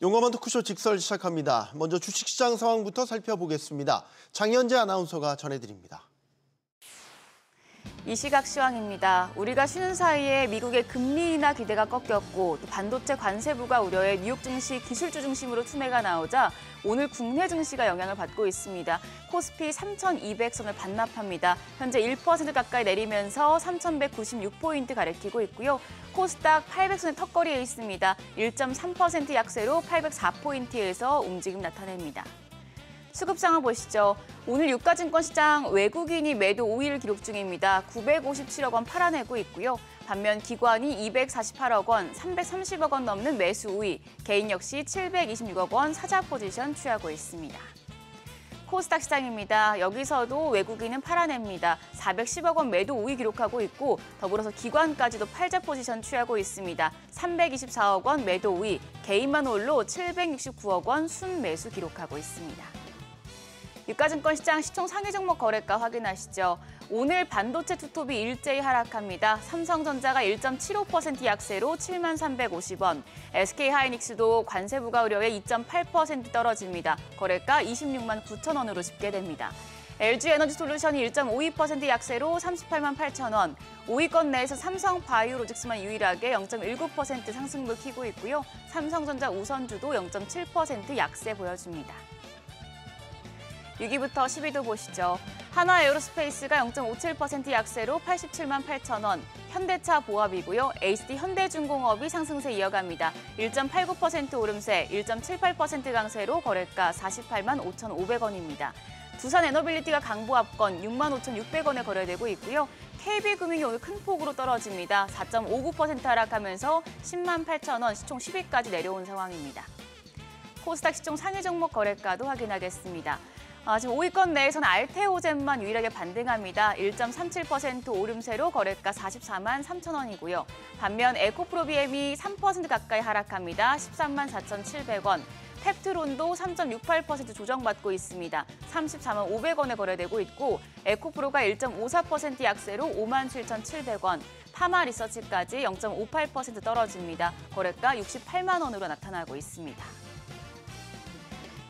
용감한 토크쇼 직설 시작합니다. 먼저 주식시장 상황부터 살펴보겠습니다. 장현재 아나운서가 전해드립니다. 이 시각 시황입니다. 우리가 쉬는 사이에 미국의 금리 인하 기대가 꺾였고 또 반도체 관세부가 우려해 뉴욕 증시 기술주 중심으로 투매가 나오자 오늘 국내 증시가 영향을 받고 있습니다. 코스피 3,200선을 반납합니다. 현재 1% 가까이 내리면서 3,196포인트 가리키고 있고요. 코스닥 800선의 턱걸이에 있습니다. 1.3% 약세로 804포인트에서 움직임 나타냅니다. 수급 상황 보시죠. 오늘 유가증권 시장 외국인이 매도 우위를 기록 중입니다. 957억 원 팔아내고 있고요. 반면 기관이 248억 원, 330억 원 넘는 매수 우위, 개인 역시 726억 원 사자 포지션 취하고 있습니다. 코스닥 시장입니다. 여기서도 외국인은 팔아냅니다. 410억 원 매도 우위 기록하고 있고 더불어서 기관까지도 팔자 포지션 취하고 있습니다. 324억 원 매도 우위, 개인만 홀로 769억 원 순매수 기록하고 있습니다. 유가증권 시장 시총 상위 종목 거래가 확인하시죠. 오늘 반도체 투톱이 일제히 하락합니다. 삼성전자가 1.75% 약세로 7350원, SK하이닉스도 관세부가 우려해 2.8% 떨어집니다. 거래가 26만 9천 원으로 집계됩니다. LG에너지솔루션이 1.52% 약세로 38만 8천 원, 5위권 내에서 삼성바이오로직스만 유일하게 0.19% 상승을 키고 있고요. 삼성전자 우선주도 0.7% 약세 보여줍니다. 6위부터 10위도 보시죠. 한화에어로스페이스가 0.57% 약세로 87만 8천 원, 현대차 보합이고요. HD 현대중공업이 상승세 이어갑니다. 1.89% 오름세, 1.78% 강세로 거래가 48만 5,500원입니다. 두산에너빌리티가 강보합권 6만 5,600원에 거래되고 있고요. KB금융이 오늘 큰 폭으로 떨어집니다. 4.59% 하락하면서 10만 8천 원, 시총 10위까지 내려온 상황입니다. 코스닥 시총 상위 종목 거래가도 확인하겠습니다. 지금 5위권 내에서는 알테오젠만 유일하게 반등합니다. 1.37% 오름세로 거래가 44만 3천 원이고요. 반면 에코프로비엠이 3% 가까이 하락합니다. 13만 4,700원. 펩트론도 3.68% 조정받고 있습니다. 34만 500원에 거래되고 있고 에코프로가 1.54% 약세로 5만 7,700원. 파마리서치까지 0.58% 떨어집니다. 거래가 68만 원으로 나타나고 있습니다.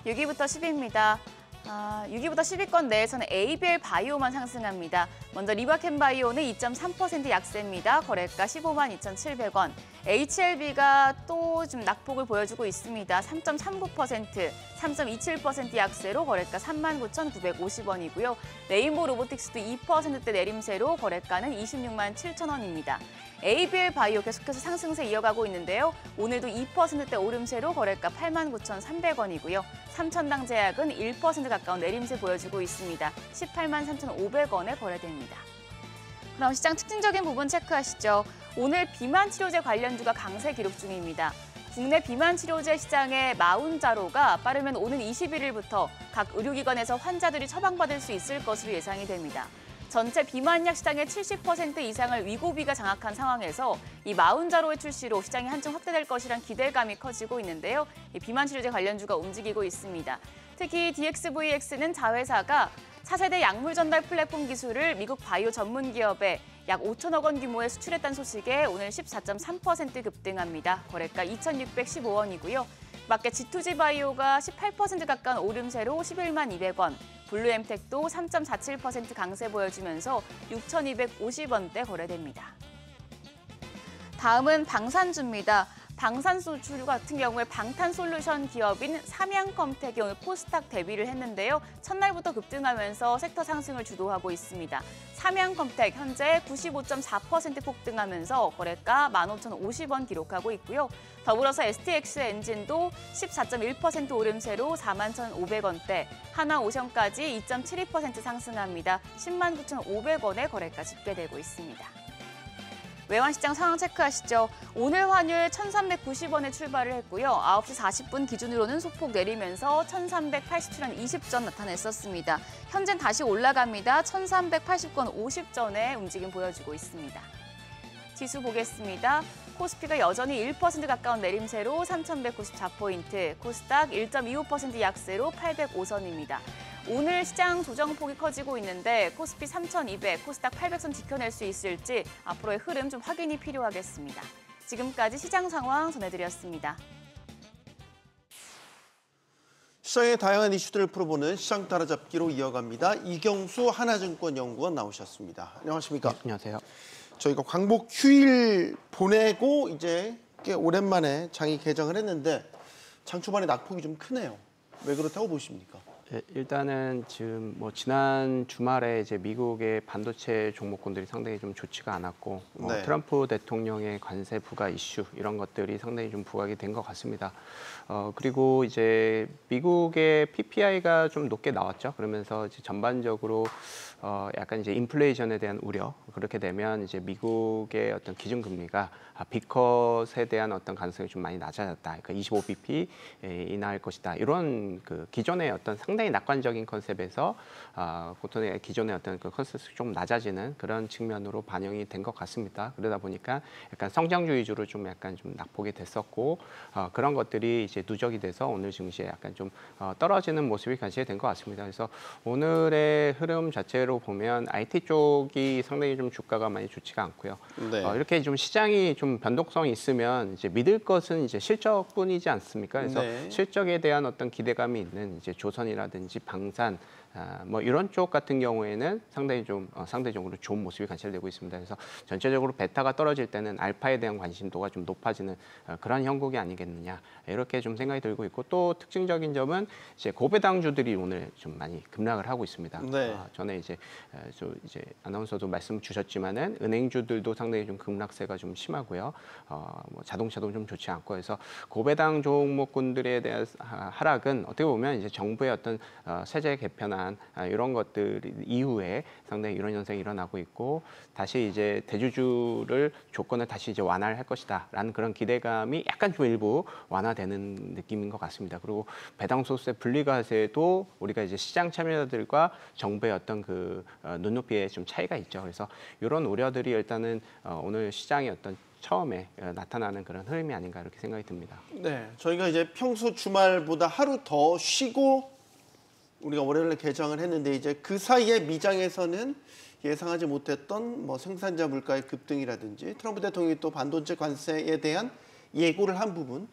6위부터 10위입니다. 6위부터 10위권 내에서는 ABL 바이오만 상승합니다. 먼저 리바켄바이오는 2.3% 약세입니다. 거래가 15만 2,700원. HLB가 또 좀 낙폭을 보여주고 있습니다. 3.39%, 3.27% 약세로 거래가 39,950원이고요. 레인보우 로보틱스도 2%대 내림세로 거래가는 26만 7천 원입니다. ABL 바이오 계속해서 상승세 이어가고 있는데요. 오늘도 2%대 오름세로 거래가 89,300원이고요. 삼천당 제약은 1% 가까운 내림세 보여주고 있습니다. 18만 3,500원에 거래됩니다. 그럼 시장 특징적인 부분 체크하시죠. 오늘 비만 치료제 관련주가 강세 기록 중입니다. 국내 비만 치료제 시장의 마운자로가 빠르면 오는 21일부터 각 의료기관에서 환자들이 처방받을 수 있을 것으로 예상이 됩니다. 전체 비만약 시장의 70% 이상을 위고비가 장악한 상황에서 이 마운자로의 출시로 시장이 한층 확대될 것이란 기대감이 커지고 있는데요. 이 비만 치료제 관련주가 움직이고 있습니다. 특히 DXVX는 자회사가 차세대 약물 전달 플랫폼 기술을 미국 바이오 전문 기업에 약 5천억 원 규모의 수출했다는 소식에 오늘 14.3% 급등합니다. 거래가 2,615원이고요. 맞게 G2G 바이오가 18% 가까운 오름세로 11만 200원, 블루엠텍도 3.47% 강세 보여주면서 6,250원대 거래됩니다. 다음은 방산주입니다. 방산소주 같은 경우에 방탄솔루션 기업인 삼양컴텍이 오늘 코스닥 데뷔를 했는데요. 첫날부터 급등하면서 섹터 상승을 주도하고 있습니다. 삼양컴텍 현재 95.4% 폭등하면서 거래가 15,050원 기록하고 있고요. 더불어서 STX엔진도 14.1% 오름세로 41,500원대, 하나오션까지 2.72% 상승합니다. 10만 9,500원에 거래가 집계되고 있습니다. 외환시장 상황 체크하시죠. 오늘 환율 1,390원에 출발을 했고요. 9시 40분 기준으로는 소폭 내리면서 1,387원 20전 나타냈었습니다. 현재는 다시 올라갑니다. 1,380원 50전에 움직임 보여주고 있습니다. 지수 보겠습니다. 코스피가 여전히 1% 가까운 내림세로 3,194포인트, 코스닥 1.25% 약세로 805선입니다. 오늘 시장 조정폭이 커지고 있는데 코스피 3,200, 코스닥 800선 지켜낼 수 있을지 앞으로의 흐름 좀 확인이 필요하겠습니다. 지금까지 시장 상황 전해드렸습니다. 시장의 다양한 이슈들을 풀어보는 시장 따라잡기로 이어갑니다. 이경수 하나증권 연구원 나오셨습니다. 안녕하십니까? 네, 안녕하세요. 저희가 광복 휴일 보내고 이제 꽤 오랜만에 장이 개장을 했는데 장 초반에 낙폭이 좀 크네요. 왜 그렇다고 보십니까? 네, 일단은 지금 뭐 지난 주말에 이제 미국의 반도체 종목군들이 상당히 좀 좋지가 않았고 네. 트럼프 대통령의 관세 부과 이슈 이런 것들이 상당히 좀 부각이 된 것 같습니다. 그리고 이제 미국의 PPI가 좀 높게 나왔죠. 그러면서 이제 전반적으로 약간 이제 인플레이션에 대한 우려, 그렇게 되면 이제 미국의 어떤 기준금리가 B컷에 대한 어떤 가능성이 좀 많이 낮아졌다. 그러니까 25bp 인하할 것이다. 이런 그 기존의 어떤 상당히 낙관적인 컨셉에서 보통의 기존의 어떤 그 컨셉이 좀 낮아지는 그런 측면으로 반영이 된 것 같습니다. 그러다 보니까 약간 성장주 위주로 좀 약간 좀 낙폭이 됐었고 그런 것들이 이제 누적이 돼서 오늘 증시에 약간 좀 떨어지는 모습이 관시된 것 같습니다. 그래서 오늘의 흐름 자체로 보면 IT 쪽이 상당히 좀 주가가 많이 좋지가 않고요. 네. 이렇게 좀 시장이 좀 변동성이 있으면 이제 믿을 것은 이제 실적뿐이지 않습니까? 그래서 네. 실적에 대한 어떤 기대감이 있는 이제 조선이라든지 방산 뭐 이런 쪽 같은 경우에는 상당히 좀 상대적으로 좋은 모습이 관찰되고 있습니다. 그래서 전체적으로 베타가 떨어질 때는 알파에 대한 관심도가 좀 높아지는 그런 형국이 아니겠느냐 이렇게 좀 생각이 들고 있고, 또 특징적인 점은 이제 고배당주들이 오늘 좀 많이 급락을 하고 있습니다. 네. 전에 이제 아나운서도 말씀 주셨지만은 은행주들도 상당히 좀 급락세가 좀 심하고요. 뭐 자동차도 좀 좋지 않고 해서 고배당 종목군들에 대한 하락은 어떻게 보면 이제 정부의 어떤 세제 개편안 이런 것들 이후에 상당히 이런 현상이 일어나고 있고, 다시 이제 대주주를 조건을 다시 이제 완화를 할 것이다라는 그런 기대감이 약간 좀 일부 완화되는 느낌인 것 같습니다. 그리고 배당 소득세 분리과세도 우리가 이제 시장 참여자들과 정부의 어떤 그 눈높이에 좀 차이가 있죠. 그래서 이런 우려들이 일단은 오늘 시장의 어떤 처음에 나타나는 그런 흐름이 아닌가 이렇게 생각이 듭니다. 네, 저희가 이제 평소 주말보다 하루 더 쉬고 우리가 월요일에 개장을 했는데 이제 그 사이에 미장에서는 예상하지 못했던 뭐 생산자 물가의 급등이라든지 트럼프 대통령이 또 반도체 관세에 대한 예고를 한 부분,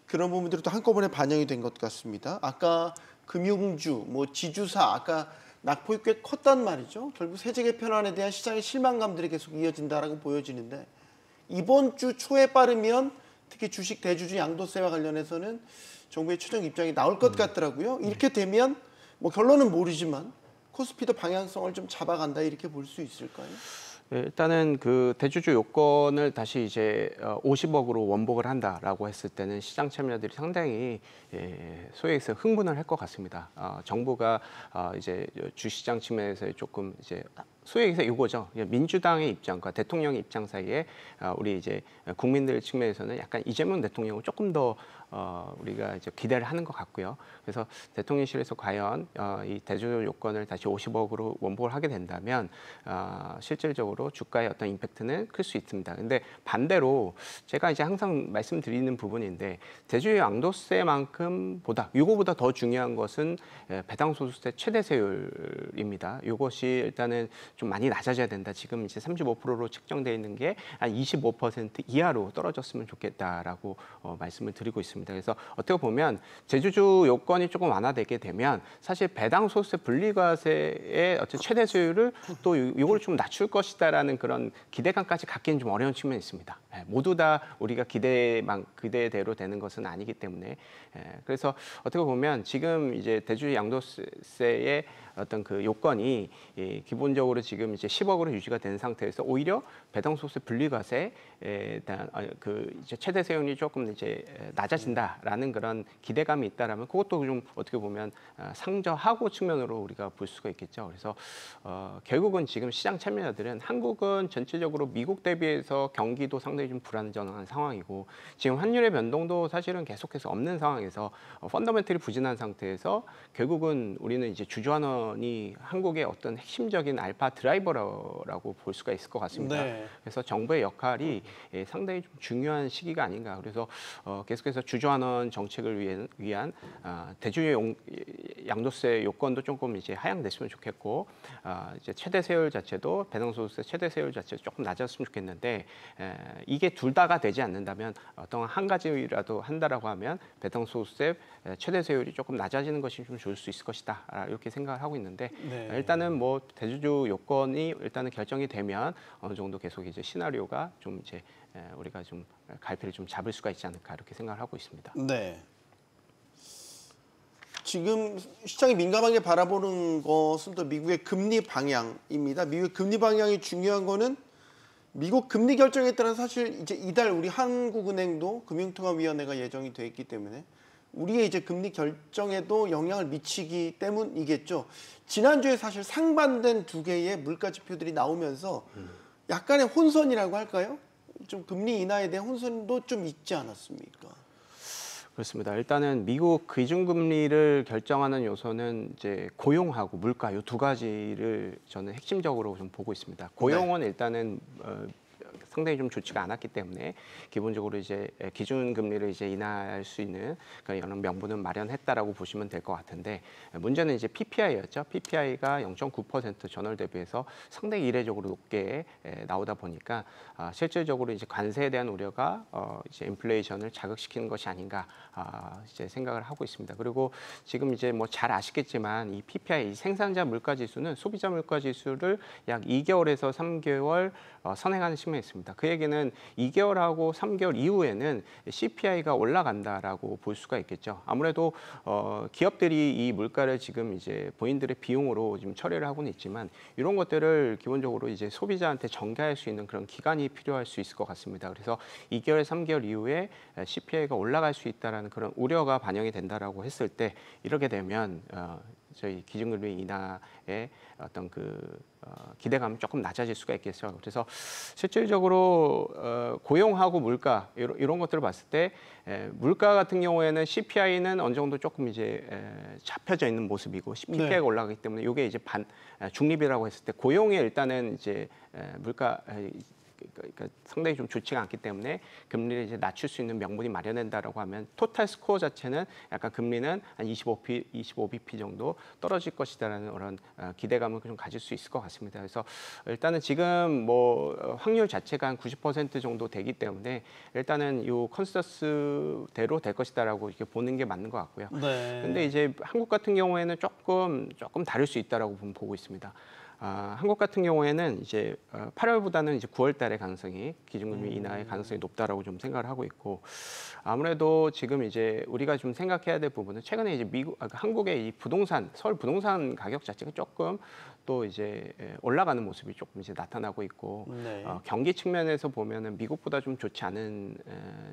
그런 부분들이 또 한꺼번에 반영이 된 것 같습니다. 아까 금융주, 뭐 지주사, 아까 낙폭이 꽤 컸단 말이죠. 결국 세제 개편안에 대한 시장의 실망감들이 계속 이어진다라고 보여지는데, 이번 주 초에 빠르면 특히 주식 대주주 양도세와 관련해서는 정부의 최종 입장이 나올 것 같더라고요. 이렇게 되면 뭐 결론은 모르지만 코스피도 방향성을 좀 잡아간다 이렇게 볼 수 있을까요? 네, 일단은 그 대주주 요건을 다시 이제 50억으로 원복을 한다라고 했을 때는 시장 참여자들이 상당히 소위 해서 흥분을 할 것 같습니다. 정부가 이제 주시장 측면에서 조금 이제 소위 해서 이거죠. 민주당의 입장과 대통령의 입장 사이에 우리 이제 국민들 측면에서는 약간 이재명 대통령을 조금 더 우리가 이제 기대를 하는 것 같고요. 그래서 대통령실에서 과연 이 대주주 요건을 다시 50억으로 원복을 하게 된다면 실질적으로 주가의 어떤 임팩트는 클 수 있습니다. 근데 반대로 제가 이제 항상 말씀드리는 부분인데, 대주주 양도세만큼보다 이거보다 더 중요한 것은 배당소득세 최대세율입니다. 이것이 일단은 좀 많이 낮아져야 된다. 지금 이제 35%로 책정되어 있는 게 한 25% 이하로 떨어졌으면 좋겠다라고 말씀을 드리고 있습니다. 그래서 어떻게 보면 대주주 요건이 조금 완화되게 되면 사실 배당소득세 분리과세의 어떤 최대세율을 또 이걸 좀 낮출 것이다라는 그런 기대감까지 갖기는 좀 어려운 측면이 있습니다. 모두 다 우리가 기대대로 되는 것은 아니기 때문에, 그래서 어떻게 보면 지금 이제 대주주 양도세의 어떤 그 요건이 기본적으로 지금 이제 10억으로 유지가 된 상태에서 오히려 배당소득세 분리과세에 대한 그 이제 최대세율이 조금 이제 낮아진다라는 그런 기대감이 있다라면 그것도 좀 어떻게 보면 상저하고 측면으로 우리가 볼 수가 있겠죠. 그래서 결국은 지금 시장 참여자들은 한국은 전체적으로 미국 대비해서 경기도 상당히 좀 불안정한 상황이고, 지금 환율의 변동도 사실은 계속해서 없는 상황에서 펀더멘털이 부진한 상태에서 결국은 우리는 이제 주주환원이 한국의 어떤 핵심적인 알파 드라이버라고 볼 수가 있을 것 같습니다. 네. 그래서 정부의 역할이 상당히 좀 중요한 시기가 아닌가. 그래서 계속해서 주주환원 정책을 위한 대주주 양도세 요건도 조금 이제 하향됐으면 좋겠고, 이제 최대 세율 자체도 배당소득세 최대 세율 자체도 조금 낮았으면 좋겠는데, 이게 둘 다가 되지 않는다면 어떤 한 가지라도 한다라고 하면 배당소득세 최대 세율이 조금 낮아지는 것이 좀 좋을 수 있을 것이다. 이렇게 생각을 하고 있는데 네. 일단은 뭐 대주주 요건이 일단은 결정이 되면 어느 정도 계속 이제 시나리오가 좀 이제 우리가 좀 갈피를 좀 잡을 수가 있지 않을까 이렇게 생각을 하고 있습니다. 네. 지금 시장이 민감하게 바라보는 것은 또 미국의 금리 방향입니다. 미국의 금리 방향이 중요한 거는 미국 금리 결정에 따라 사실 이제 이달 우리 한국은행도 금융통화위원회가 예정이 돼 있기 때문에 우리의 이제 금리 결정에도 영향을 미치기 때문이겠죠. 지난주에 사실 상반된 두 개의 물가 지표들이 나오면서 약간의 혼선이라고 할까요? 좀 금리 인하에 대한 혼선도 좀 있지 않았습니까? 그렇습니다. 일단은 미국 기준금리를 결정하는 요소는 이제 고용하고 물가 이 두 가지를 저는 핵심적으로 좀 보고 있습니다. 고용은 일단은 상당히 좀 좋지가 않았기 때문에 기본적으로 이제 기준금리를 이제 인하할 수 있는 그런 여러 명분은 마련했다라고 보시면 될 것 같은데 문제는 이제 PPI였죠. PPI가 0.9% 전월 대비해서 상당히 이례적으로 높게 나오다 보니까 실질적으로 이제 관세에 대한 우려가 이제 인플레이션을 자극시키는 것이 아닌가 이제 생각을 하고 있습니다. 그리고 지금 이제 뭐 잘 아시겠지만 이 PPI 이 생산자 물가 지수는 소비자 물가 지수를 약 2개월에서 3개월 선행하는 측면이 있습니다. 그 얘기는 2개월하고 3개월 이후에는 CPI가 올라간다라고 볼 수가 있겠죠. 아무래도 기업들이 이 물가를 지금 이제 본인들의 비용으로 지금 처리를 하고는 있지만 이런 것들을 기본적으로 이제 소비자한테 전가할 수 있는 그런 기간이 필요할 수 있을 것 같습니다. 그래서 2개월, 3개월 이후에 CPI가 올라갈 수 있다라는 그런 우려가 반영이 된다라고 했을 때 이렇게 되면 저희 기준금리 인하의 어떤 기대감이 조금 낮아질 수가 있겠죠. 그래서 실질적으로 고용하고 물가 이런 것들을 봤을 때 물가 같은 경우에는 CPI는 어느 정도 조금 이제 잡혀져 있는 모습이고 PPI가 올라가기 때문에 이게 이제 중립이라고 했을 때 고용에 일단은 이제 물가 그러니까 상당히 좀 좋지가 않기 때문에 금리를 이제 낮출 수 있는 명분이 마련된다라고 하면 토탈 스코어 자체는 약간 금리는 한 25bp 정도 떨어질 것이다라는 그런 기대감을 좀 가질 수 있을 것 같습니다. 그래서 일단은 지금 뭐 확률 자체가 한 90% 정도 되기 때문에 일단은 이 컨센서스대로 될 것이다라고 이렇게 보는 게 맞는 것 같고요. 네. 근데 이제 한국 같은 경우에는 조금 다를 수 있다라고 보고 있습니다. 한국 같은 경우에는 이제 8월보다는 이제 9월달의 가능성이 기준금리 인하의 가능성이 높다라고 좀 생각을 하고 있고 아무래도 지금 이제 우리가 좀 생각해야 될 부분은 최근에 이제 한국의 이 부동산 서울 부동산 가격 자체가 조금 또 이제 올라가는 모습이 조금 이제 나타나고 있고 네. 경기 측면에서 보면은 미국보다 좀 좋지 않은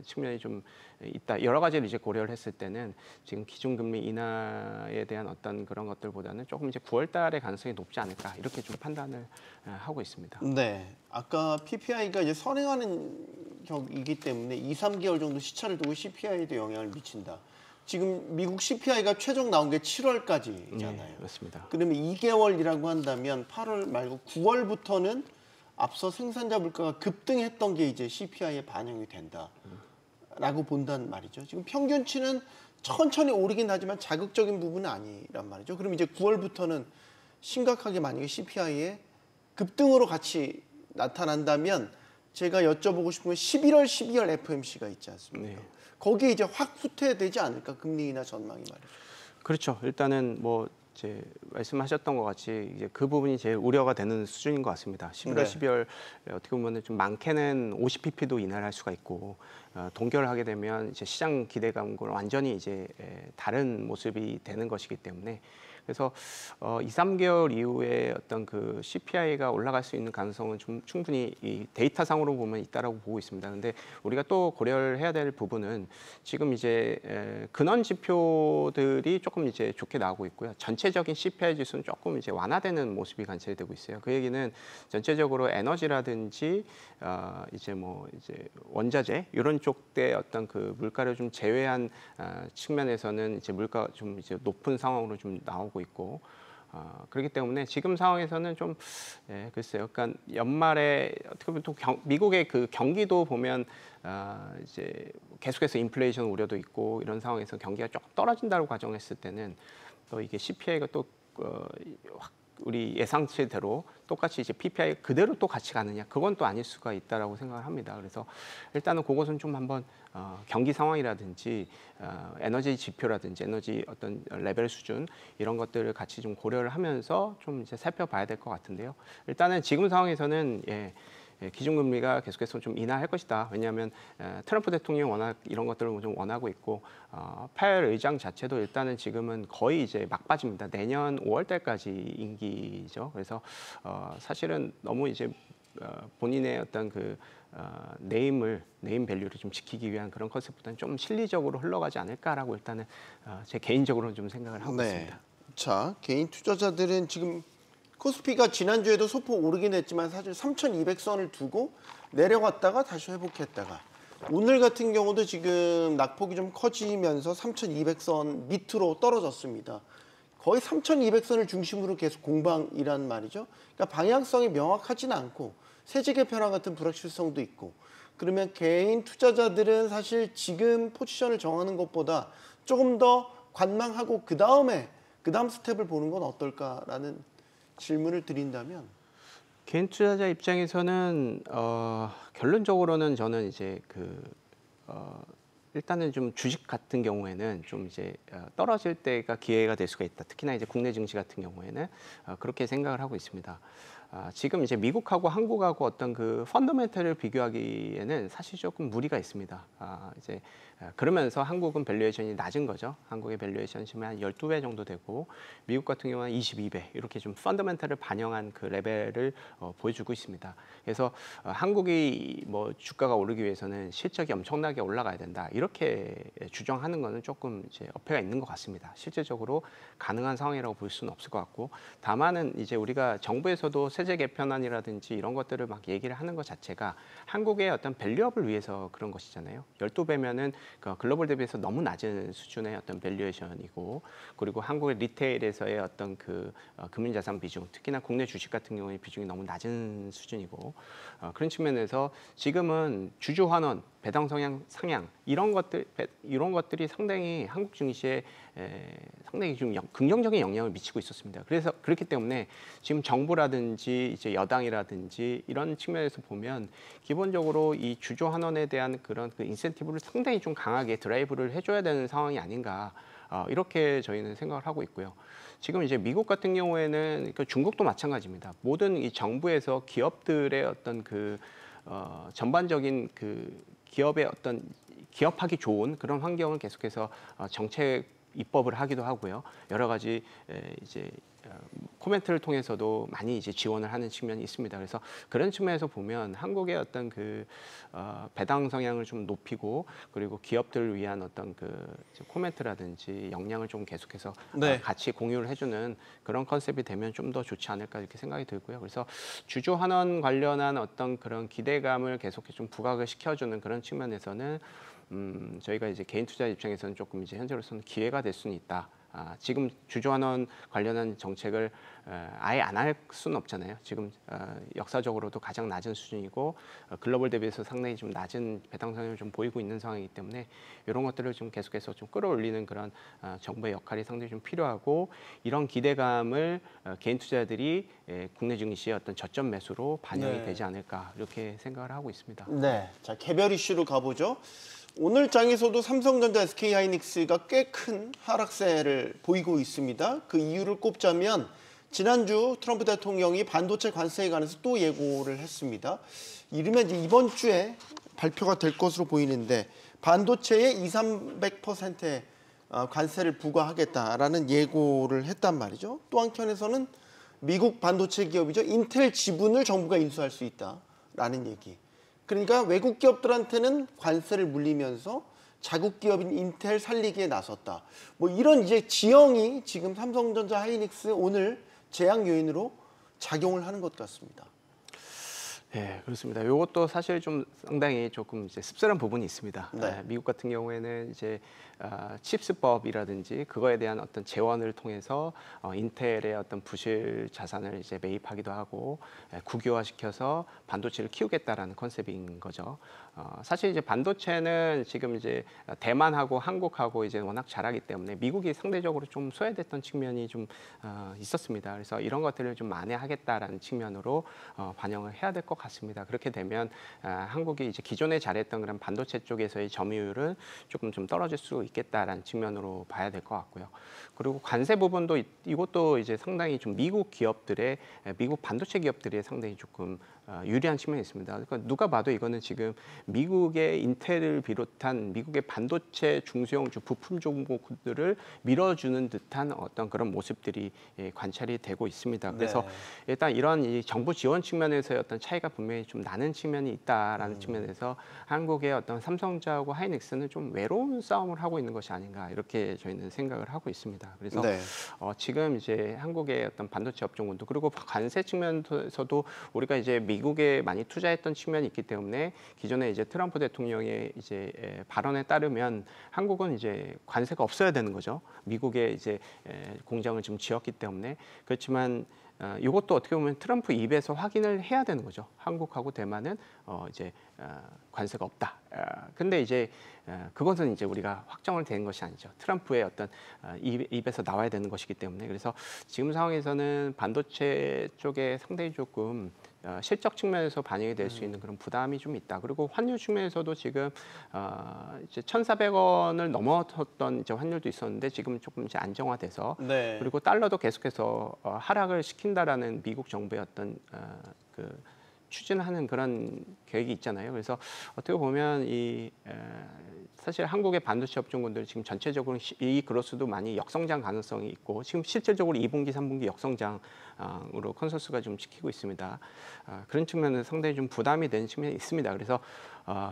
측면이 좀 있다. 여러 가지를 이제 고려를 했을 때는 지금 기준금리 인하에 대한 어떤 그런 것들보다는 조금 이제 9월달의 가능성이 높지 않을까 이렇게 좀 판단을 하고 있습니다. 네. 아까 PPI가 이제 선행하는 격이기 때문에 2, 3개월 정도 시차를 두고 CPI에도 영향을 미친다. 지금 미국 CPI가 최종 나온 게 7월까지잖아요. 네, 그렇습니다. 그러면 2개월이라고 한다면 8월 말고 9월부터는 앞서 생산자 물가가 급등했던 게 이제 CPI에 반영이 된다라고 본다는 말이죠. 지금 평균치는 천천히 오르긴 하지만 자극적인 부분은 아니란 말이죠. 그럼 이제 9월부터는 심각하게 만약에 CPI에 급등으로 같이 나타난다면 제가 여쭤보고 싶은 건 11월, 12월 FMC가 있지 않습니까? 네. 거기에 이제 확 후퇴되지 않을까 금리 인하 전망이 말이죠. 그렇죠. 일단은 뭐 이제 말씀하셨던 것 같이 이제 그 부분이 제일 우려가 되는 수준인 것 같습니다. 11월, 네. 12월 어떻게 보면 좀 많게는 50pp도 인하를 할 수가 있고 동결을 하게 되면 이제 시장 기대감과 완전히 이제 다른 모습이 되는 것이기 때문에 그래서 2, 3개월 이후에 어떤 그 CPI가 올라갈 수 있는 가능성은 좀 충분히 이 데이터상으로 보면 있다라고 보고 있습니다. 그런데 우리가 또 고려를 해야 될 부분은 지금 이제 근원 지표들이 조금 이제 좋게 나오고 있고요. 전체적인 CPI 지수는 조금 이제 완화되는 모습이 관찰되고 있어요. 그 얘기는 전체적으로 에너지라든지 이제 뭐 이제 원자재 이런 쪽대 어떤 그 물가를 좀 제외한 측면에서는 이제 물가 좀 이제 높은 상황으로 좀 나오고 있고 그렇기 때문에 지금 상황에서는 좀 글쎄요. 그러니까 연말에 어떻게 보면 또 미국의 그 경기도 보면 이제 계속해서 인플레이션 우려도 있고 이런 상황에서 경기가 조금 떨어진다고 가정했을 때는 또 이게 CPI가 또 우리 예상치대로 똑같이 이제 PPI 그대로 또 같이 가느냐, 그건 또 아닐 수가 있다라고 생각을 합니다. 그래서 일단은 그것은 좀 한번 경기 상황이라든지 에너지 지표라든지 에너지 어떤 레벨 수준 이런 것들을 같이 좀 고려를 하면서 좀 이제 살펴봐야 될 것 같은데요. 일단은 지금 상황에서는 기준금리가 계속해서 좀 인하할 것이다. 왜냐하면 트럼프 대통령이 워낙 이런 것들을 좀 원하고 있고 파웰 의장 자체도 일단은 지금은 거의 이제 막바지입니다. 내년 5월 달까지 임기죠. 그래서 사실은 너무 이제 본인의 어떤 그 네임 밸류를 좀 지키기 위한 그런 컨셉보다는 좀 실리적으로 흘러가지 않을까라고 일단은 제 개인적으로는 좀 생각을 하고 있습니다. 자, 개인 투자자들은 지금 코스피가 지난주에도 소폭 오르긴 했지만 사실 3,200선을 두고 내려갔다가 다시 회복했다가 오늘 같은 경우도 지금 낙폭이 좀 커지면서 3,200선 밑으로 떨어졌습니다. 거의 3,200선을 중심으로 계속 공방이란 말이죠. 그러니까 방향성이 명확하지는 않고 세제 변화 같은 불확실성도 있고, 그러면 개인 투자자들은 사실 지금 포지션을 정하는 것보다 조금 더 관망하고 그 다음 스텝을 보는 건 어떨까라는 질문을 드린다면, 개인 투자자 입장에서는 결론적으로는 저는 이제 일단은 좀 주식 같은 경우에는 좀 이제 떨어질 때가 기회가 될 수가 있다. 특히나 이제 국내 증시 같은 경우에는 그렇게 생각을 하고 있습니다. 지금 이제 미국하고 한국하고 어떤 그 펀더멘털을 비교하기에는 사실 조금 무리가 있습니다. 이제 그러면서 한국은 밸류에이션이 낮은 거죠. 한국의 밸류에이션이 한 12배 정도 되고 미국 같은 경우는 22배 이렇게 좀 펀더멘털을 반영한 그 레벨을 보여주고 있습니다. 그래서 한국이 뭐 주가가 오르기 위해서는 실적이 엄청나게 올라가야 된다. 이렇게 주장하는 거는 조금 이제 어폐가 있는 것 같습니다. 실질적으로 가능한 상황이라고 볼 수는 없을 것 같고, 다만은 이제 우리가 정부에서도 세제 개편안이라든지 이런 것들을 막 얘기를 하는 것 자체가 한국의 어떤 밸류업을 위해서 그런 것이잖아요. 12배면은 글로벌 대비해서 너무 낮은 수준의 어떤 밸류에이션이고, 그리고 한국의 리테일에서의 어떤 그 금융자산 비중, 특히나 국내 주식 같은 경우에 비중이 너무 낮은 수준이고, 그런 측면에서 지금은 주주 환원, 배당 성향 상향 이런 것들이 상당히 한국 증시에 상당히 좀 긍정적인 영향을 미치고 있었습니다. 그래서 그렇기 때문에 지금 정부라든지 이제 여당이라든지 이런 측면에서 보면 기본적으로 이 주주 환원에 대한 그런 그 인센티브를 상당히 좀 강하게 드라이브를 해줘야 되는 상황이 아닌가, 이렇게 저희는 생각을 하고 있고요. 지금 이제 미국 같은 경우에는 중국도 마찬가지입니다. 모든 이 정부에서 기업들의 어떤 그 전반적인 그 기업의 어떤 기업하기 좋은 그런 환경을 계속해서 정책 입법을 하기도 하고요. 여러 가지 이제 코멘트를 통해서도 많이 이제 지원을 하는 측면이 있습니다. 그래서 그런 측면에서 보면 한국의 어떤 그 배당 성향을 좀 높이고, 그리고 기업들을 위한 어떤 그 코멘트라든지 역량을 좀 계속해서 같이 공유를 해주는 그런 컨셉이 되면 좀 더 좋지 않을까 이렇게 생각이 들고요. 그래서 주주 환원 관련한 어떤 그런 기대감을 계속해서 좀 부각을 시켜주는 그런 측면에서는 저희가 이제 개인 투자 입장에서는 조금 이제 현재로서는 기회가 될 수는 있다. 지금 주주환원 관련한 정책을 아예 안 할 수는 없잖아요. 지금 역사적으로도 가장 낮은 수준이고 글로벌 대비해서 상당히 좀 낮은 배당 성향을 좀 보이고 있는 상황이기 때문에 이런 것들을 좀 계속해서 좀 끌어올리는 그런 정부의 역할이 상당히 좀 필요하고, 이런 기대감을 개인 투자자들이 국내 증시의 어떤 저점 매수로 반영이 되지 않을까 이렇게 생각을 하고 있습니다. 네, 자 개별 이슈로 가보죠. 오늘 장에서도 삼성전자, SK하이닉스가 꽤 큰 하락세를 보이고 있습니다. 그 이유를 꼽자면 지난주 트럼프 대통령이 반도체 관세에 관해서 또 예고를 했습니다. 이르면 이제 이번 주에 발표가 될 것으로 보이는데 반도체에 200~300%의 관세를 부과하겠다라는 예고를 했단 말이죠. 또 한편에서는 미국 반도체 기업이죠. 인텔 지분을 정부가 인수할 수 있다라는 얘기. 그러니까 외국 기업들한테는 관세를 물리면서 자국 기업인 인텔 살리기에 나섰다. 뭐 이런 이제 지형이 지금 삼성전자, 하이닉스 오늘 제약 요인으로 작용을 하는 것 같습니다. 네, 그렇습니다. 이것도 사실 좀 상당히 조금 이제 씁쓸한 부분이 있습니다. 네. 미국 같은 경우에는 이제 칩스법이라든지 그거에 대한 어떤 재원을 통해서 인텔의 어떤 부실 자산을 이제 매입하기도 하고 국유화시켜서 반도체를 키우겠다라는 컨셉인 거죠. 사실 이제 반도체는 지금 이제 대만하고 한국하고 이제 워낙 잘하기 때문에 미국이 상대적으로 좀 소외됐던 측면이 좀 있었습니다. 그래서 이런 것들을 좀 만회하겠다라는 측면으로 반영을 해야 될 것 같습니다. 그렇게 되면 한국이 이제 기존에 잘했던 그런 반도체 쪽에서의 점유율은 조금 좀 떨어질 수 있겠다라는 측면으로 봐야 될 것 같고요. 그리고 관세 부분도 이것도 이제 상당히 좀 미국 기업들의 미국 반도체 기업들이 상당히 조금 유리한 측면이 있습니다. 그러니까 누가 봐도 이거는 지금 미국의 인텔을 비롯한 미국의 반도체 중소형주 부품 종목들을 밀어주는 듯한 어떤 그런 모습들이 관찰이 되고 있습니다. 그래서 네. 일단 이런 이 정부 지원 측면에서의 어떤 차이가 분명히 좀 나는 측면이 있다라는 측면에서 한국의 어떤 삼성전자하고 하이닉스는 좀 외로운 싸움을 하고 있는 것이 아닌가 이렇게 저희는 생각을 하고 있습니다. 그래서 네. 지금 이제 한국의 어떤 반도체 업종군도 그리고 관세 측면에서도 우리가 이제 미국에 많이 투자했던 측면이 있기 때문에 기존에 이제 트럼프 대통령의 이제 발언에 따르면 한국은 이제 관세가 없어야 되는 거죠. 미국에 이제 공장을 좀 지었기 때문에 그렇지만 이것도 어떻게 보면 트럼프 입에서 확인을 해야 되는 거죠. 한국하고 대만은 이제 관세가 없다. 근데 이제 그것은 이제 우리가 확정을 된 것이 아니죠. 트럼프의 어떤 입에서 나와야 되는 것이기 때문에 그래서 지금 상황에서는 반도체 쪽에 상당히 조금 실적 측면에서 반영이 될 수 있는 그런 부담이 좀 있다. 그리고 환율 측면에서도 지금 이제 1,400원을 넘어섰던 이제 환율도 있었는데 지금 조금 이제 안정화돼서 네. 그리고 달러도 계속해서 하락을 시킨다라는 미국 정부의 어떤 그 추진하는 그런 계획이 있잖아요. 그래서 어떻게 보면 사실 한국의 반도체 업종군들 지금 전체적으로 이 그로스도 많이 역성장 가능성이 있고 지금 실질적으로 2분기, 3분기 역성장으로 컨센서스가 좀 지키고 있습니다. 그런 측면은 상당히 좀 부담이 되는 측면이 있습니다. 그래서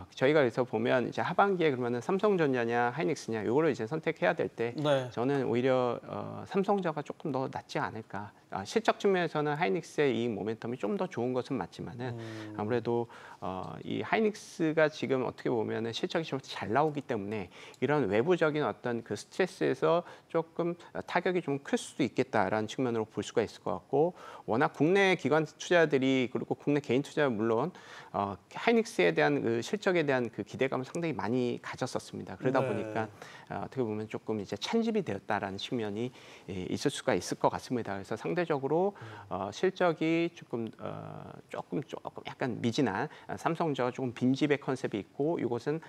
저희가 그래서 보면 이제 하반기에 그러면은 삼성전자냐 하이닉스냐 이거를 이제 선택해야 될 때 네. 저는 오히려 삼성전자가 조금 더 낫지 않을까. 실적 측면에서는 하이닉스의 이 모멘텀이 좀 더 좋은 것은 맞지만은 아무래도 이 하이닉스가 지금 어떻게 보면은 실적이 좀 잘 나오기 때문에 이런 외부적인 어떤 그 스트레스에서 조금 타격이 좀 클 수도 있겠다라는 측면으로 볼 수가 있을 것 같고 워낙 국내 기관 투자들이 그리고 국내 개인 투자 물론 하이닉스에 대한 그 실적에 대한 그 기대감을 상당히 많이 가졌었습니다. 그러다 네. 보니까 어떻게 보면 조금 이제 찬집이 되었다라는 측면이 있을 수가 있을 것 같습니다. 그래서 상대적으로 실적이 조금 약간 미진한 삼성전자가 조금 빈집의 컨셉이 있고 이것은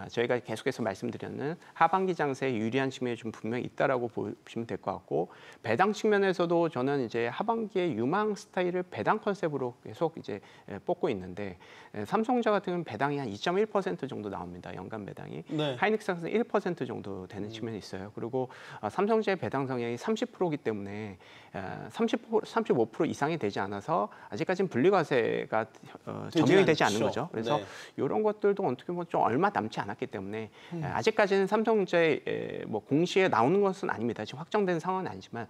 저희가 계속해서 말씀드렸는 하반기 장세에 유리한 측면이 좀 분명히 있다라고 보시면 될 것 같고 배당 측면에서도 저는 이제 하반기에 유망 스타일을 배당 컨셉으로 계속 이제 뽑고 있는데 삼성전자 같은 경우는 배당이 한 2.1% 정도 나옵니다. 연간 배당이. 네. 하이닉스는 1% 정도 되는 측면이 있어요. 그리고 삼성전자의 배당 성향이 30%이기 때문에 35% 이상이 되지 않아서 아직까지는 분리과세가 적용이 되지 않는 거죠. 그래서 네. 이런 것들도 어떻게 보면 좀 얼마 남지 않았기 때문에 아직까지는 삼성전자의 뭐 공시에 나오는 것은 아닙니다. 지금 확정된 상황은 아니지만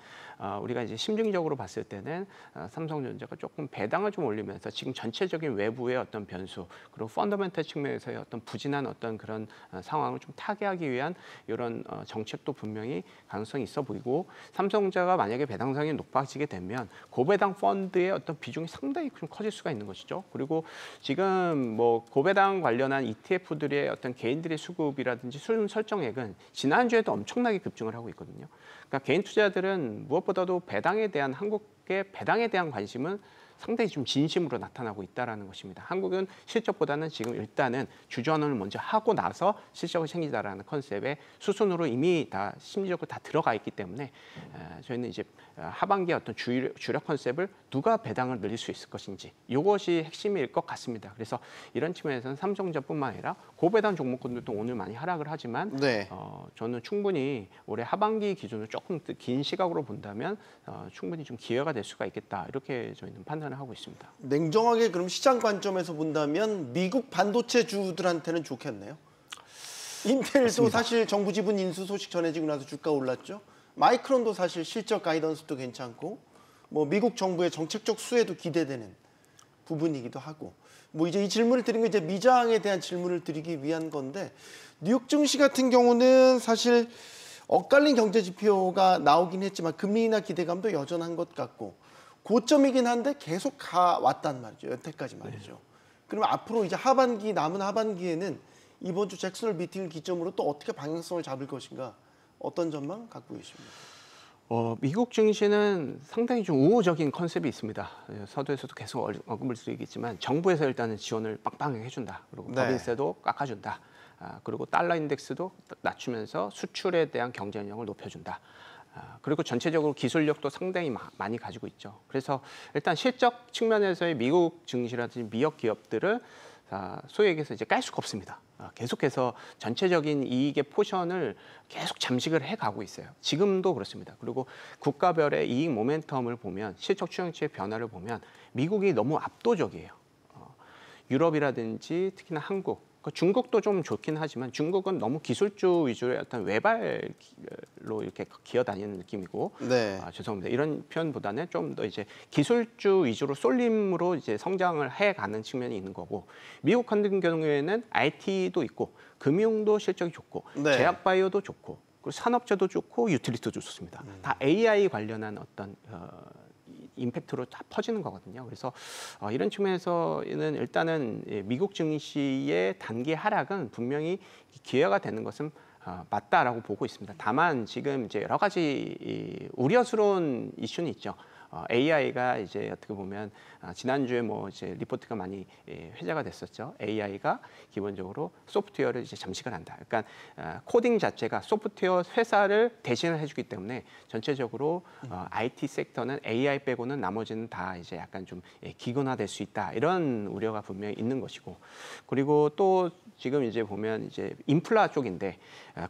우리가 이제 심증적으로 봤을 때는 삼성전자가 조금 배당을 좀 올리면서 지금 전체적인 외부의 어떤 변수 그리고 펀더멘털 측면에서의 어떤 부진한 어떤 그런 상황을 좀 타개하기 위한 이런 정책도 분명히 가능성이 있어 보이고 삼성전자가 만약에 배당성이 높아지게 되면 고배당 펀드의 어떤 비중이 상당히 좀 커질 수가 있는 것이죠. 그리고 지금 뭐 고배당 관련한 ETF들의 어떤 개인들의 수급이라든지 수준 설정액은 지난주에도 엄청나게 급증을 하고 있거든요. 그러니까 개인 투자들은 무엇보다도 배당에 대한 한국의 배당에 대한 관심은 상당히 좀 진심으로 나타나고 있다는 것입니다. 한국은 실적보다는 지금 일단은 주주환원을 먼저 하고 나서 실적을 챙기자라는 컨셉의 수순으로 이미 다 심리적으로 다 들어가 있기 때문에 저희는 이제 하반기에 어떤 주력 컨셉을 누가 배당을 늘릴 수 있을 것인지 이것이 핵심일 것 같습니다. 그래서 이런 측면에서는 삼성전자뿐만 아니라 고배당 종목군들도 오늘 많이 하락을 하지만 네. 저는 충분히 올해 하반기 기준으로 조금 긴 시각으로 본다면 충분히 좀 기회가 될 수가 있겠다 이렇게 저희는 판단을 하고 있습니다. 냉정하게 그럼 시장 관점에서 본다면 미국 반도체 주들한테는 좋겠네요. 인텔도 맞습니다. 사실 정부 지분 인수 소식 전해지고 나서 주가 올랐죠. 마이크론도 사실 실적 가이던스도 괜찮고 뭐 미국 정부의 정책적 수혜도 기대되는 부분이기도 하고 뭐 이제 이 질문을 드린 게 이제 미장에 대한 질문을 드리기 위한 건데 뉴욕 증시 같은 경우는 사실 엇갈린 경제 지표가 나오긴 했지만 금리 인하 기대감도 여전한 것 같고 고점이긴 한데 계속 가왔단 말이죠. 여태까지 말이죠. 그러면 앞으로 이제 남은 하반기에는 이번 주 잭슨홀 미팅을 기점으로 또 어떻게 방향성을 잡을 것인가 어떤 전망 갖고 계십니까? 미국 증시는 상당히 좀 우호적인 컨셉이 있습니다. 서두에서도 계속 언급을 드리겠지만 정부에서 일단은 지원을 빵빵하게 해준다. 그리고 네. 법인세도 깎아준다. 그리고 달러 인덱스도 낮추면서 수출에 대한 경쟁력을 높여준다. 그리고 전체적으로 기술력도 상당히 많이 가지고 있죠. 그래서 일단 실적 측면에서의 미국 증시라든지 미역 기업들을 소위 얘기해서 이제 깔 수가 없습니다. 계속해서 전체적인 이익의 포션을 계속 잠식을 해가고 있어요. 지금도 그렇습니다. 그리고 국가별의 이익 모멘텀을 보면 실적 추정치의 변화를 보면 미국이 너무 압도적이에요. 유럽이라든지 특히나 한국, 중국도 좀 좋긴 하지만 중국은 너무 기술주 위주의 어떤 외발로 이렇게 기어다니는 느낌이고, 네. 죄송합니다. 이런 표현보다는 좀 더 이제 기술주 위주로 쏠림으로 이제 성장을 해가는 측면이 있는 거고, 미국 같은 경우에는 IT도 있고, 금융도 실적이 좋고, 네. 제약바이오도 좋고, 그리고 산업재도 좋고, 유틸리티도 좋습니다. 다 AI 관련한 어떤 임팩트로 다 퍼지는 거거든요. 그래서 이런 측면에서는 일단은 미국 증시의 단기 하락은 분명히 기회가 되는 것은 맞다라고 보고 있습니다. 다만 지금 이제 여러 가지 우려스러운 이슈는 있죠. AI가 이제 어떻게 보면 지난주에 뭐 이제 리포트가 많이 회자가 됐었죠. AI가 기본적으로 소프트웨어를 이제 잠식을 한다. 그러니까 코딩 자체가 소프트웨어 회사를 대신을 해주기 때문에 전체적으로 IT 섹터는 AI 빼고는 나머지는 다 이제 약간 좀 기근화될 수 있다. 이런 우려가 분명히 있는 것이고, 그리고 또 지금 이제 보면 이제 인플라 쪽인데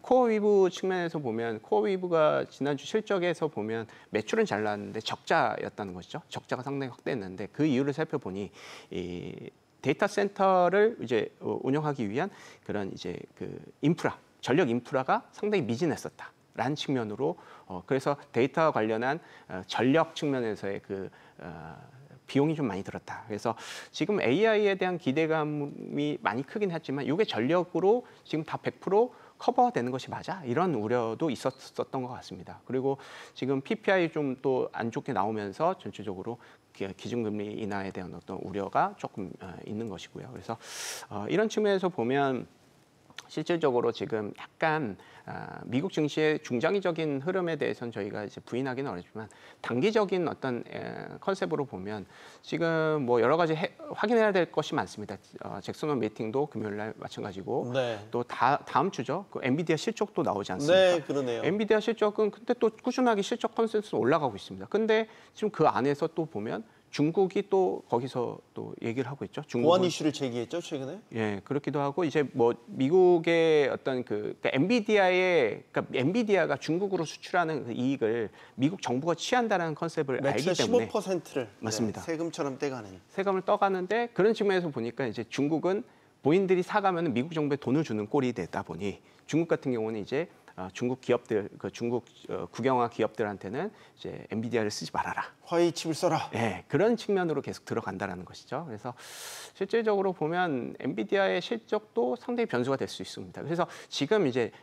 코어위브 측면에서 보면 코어위브가 지난주 실적에서 보면 매출은 잘 나왔는데 적자였다는 것이죠. 적자가 상당히 확대했는데 그 이유를 살펴보니 이 데이터 센터를 이제 운영하기 위한 그런 이제 그 인프라, 전력 인프라가 상당히 미진했었다. 라는 측면으로 그래서 데이터 관련한 전력 측면에서의 그 비용이 좀 많이 들었다. 그래서 지금 AI에 대한 기대감이 많이 크긴 했지만 이게 전력으로 지금 다 100% 커버되는 것이 맞아? 이런 우려도 있었던 것 같습니다. 그리고 지금 PPI 좀 또 안 좋게 나오면서 전체적으로 기준금리 인하에 대한 어떤 우려가 조금 있는 것이고요. 그래서 이런 측면에서 보면 실질적으로 지금 약간 미국 증시의 중장기적인 흐름에 대해서는 저희가 이제 부인하기는 어렵지만 단기적인 어떤 컨셉으로 보면 지금 뭐 여러 가지 확인해야 될 것이 많습니다. 잭슨홀 미팅도 금요일 날 마찬가지고 네. 또 다음 주죠. 그 엔비디아 실적도 나오지 않습니까? 네, 그러네요. 엔비디아 실적은 근데 또 꾸준하게 실적 컨센서스 올라가고 있습니다. 근데 지금 그 안에서 또 보면 중국이 또 거기서 또 얘기를 하고 있죠. 보안 이슈를 제기했죠, 최근에? 예, 그렇기도 하고 이제 뭐 미국의 어떤 그러니까 엔비디아가 중국으로 수출하는 그 이익을 미국 정부가 취한다는 컨셉을 알기 매출 때문에 15%를 맞습니다. 세금처럼 떼가는. 세금을 떠가는데 그런 측면에서 보니까 이제 중국은 본인들이 사가면 미국 정부에 돈을 주는 꼴이 되다 보니 중국 같은 경우는 이제 중국 기업들, 중국 국영화 기업들한테는 이제 엔비디아를 쓰지 말아라. 화웨이 칩을 써라. 네, 그런 측면으로 계속 들어간다라는 것이죠. 그래서 실질적으로 보면 엔비디아의 실적도 상당히 변수가 될 수 있습니다. 그래서 지금 이제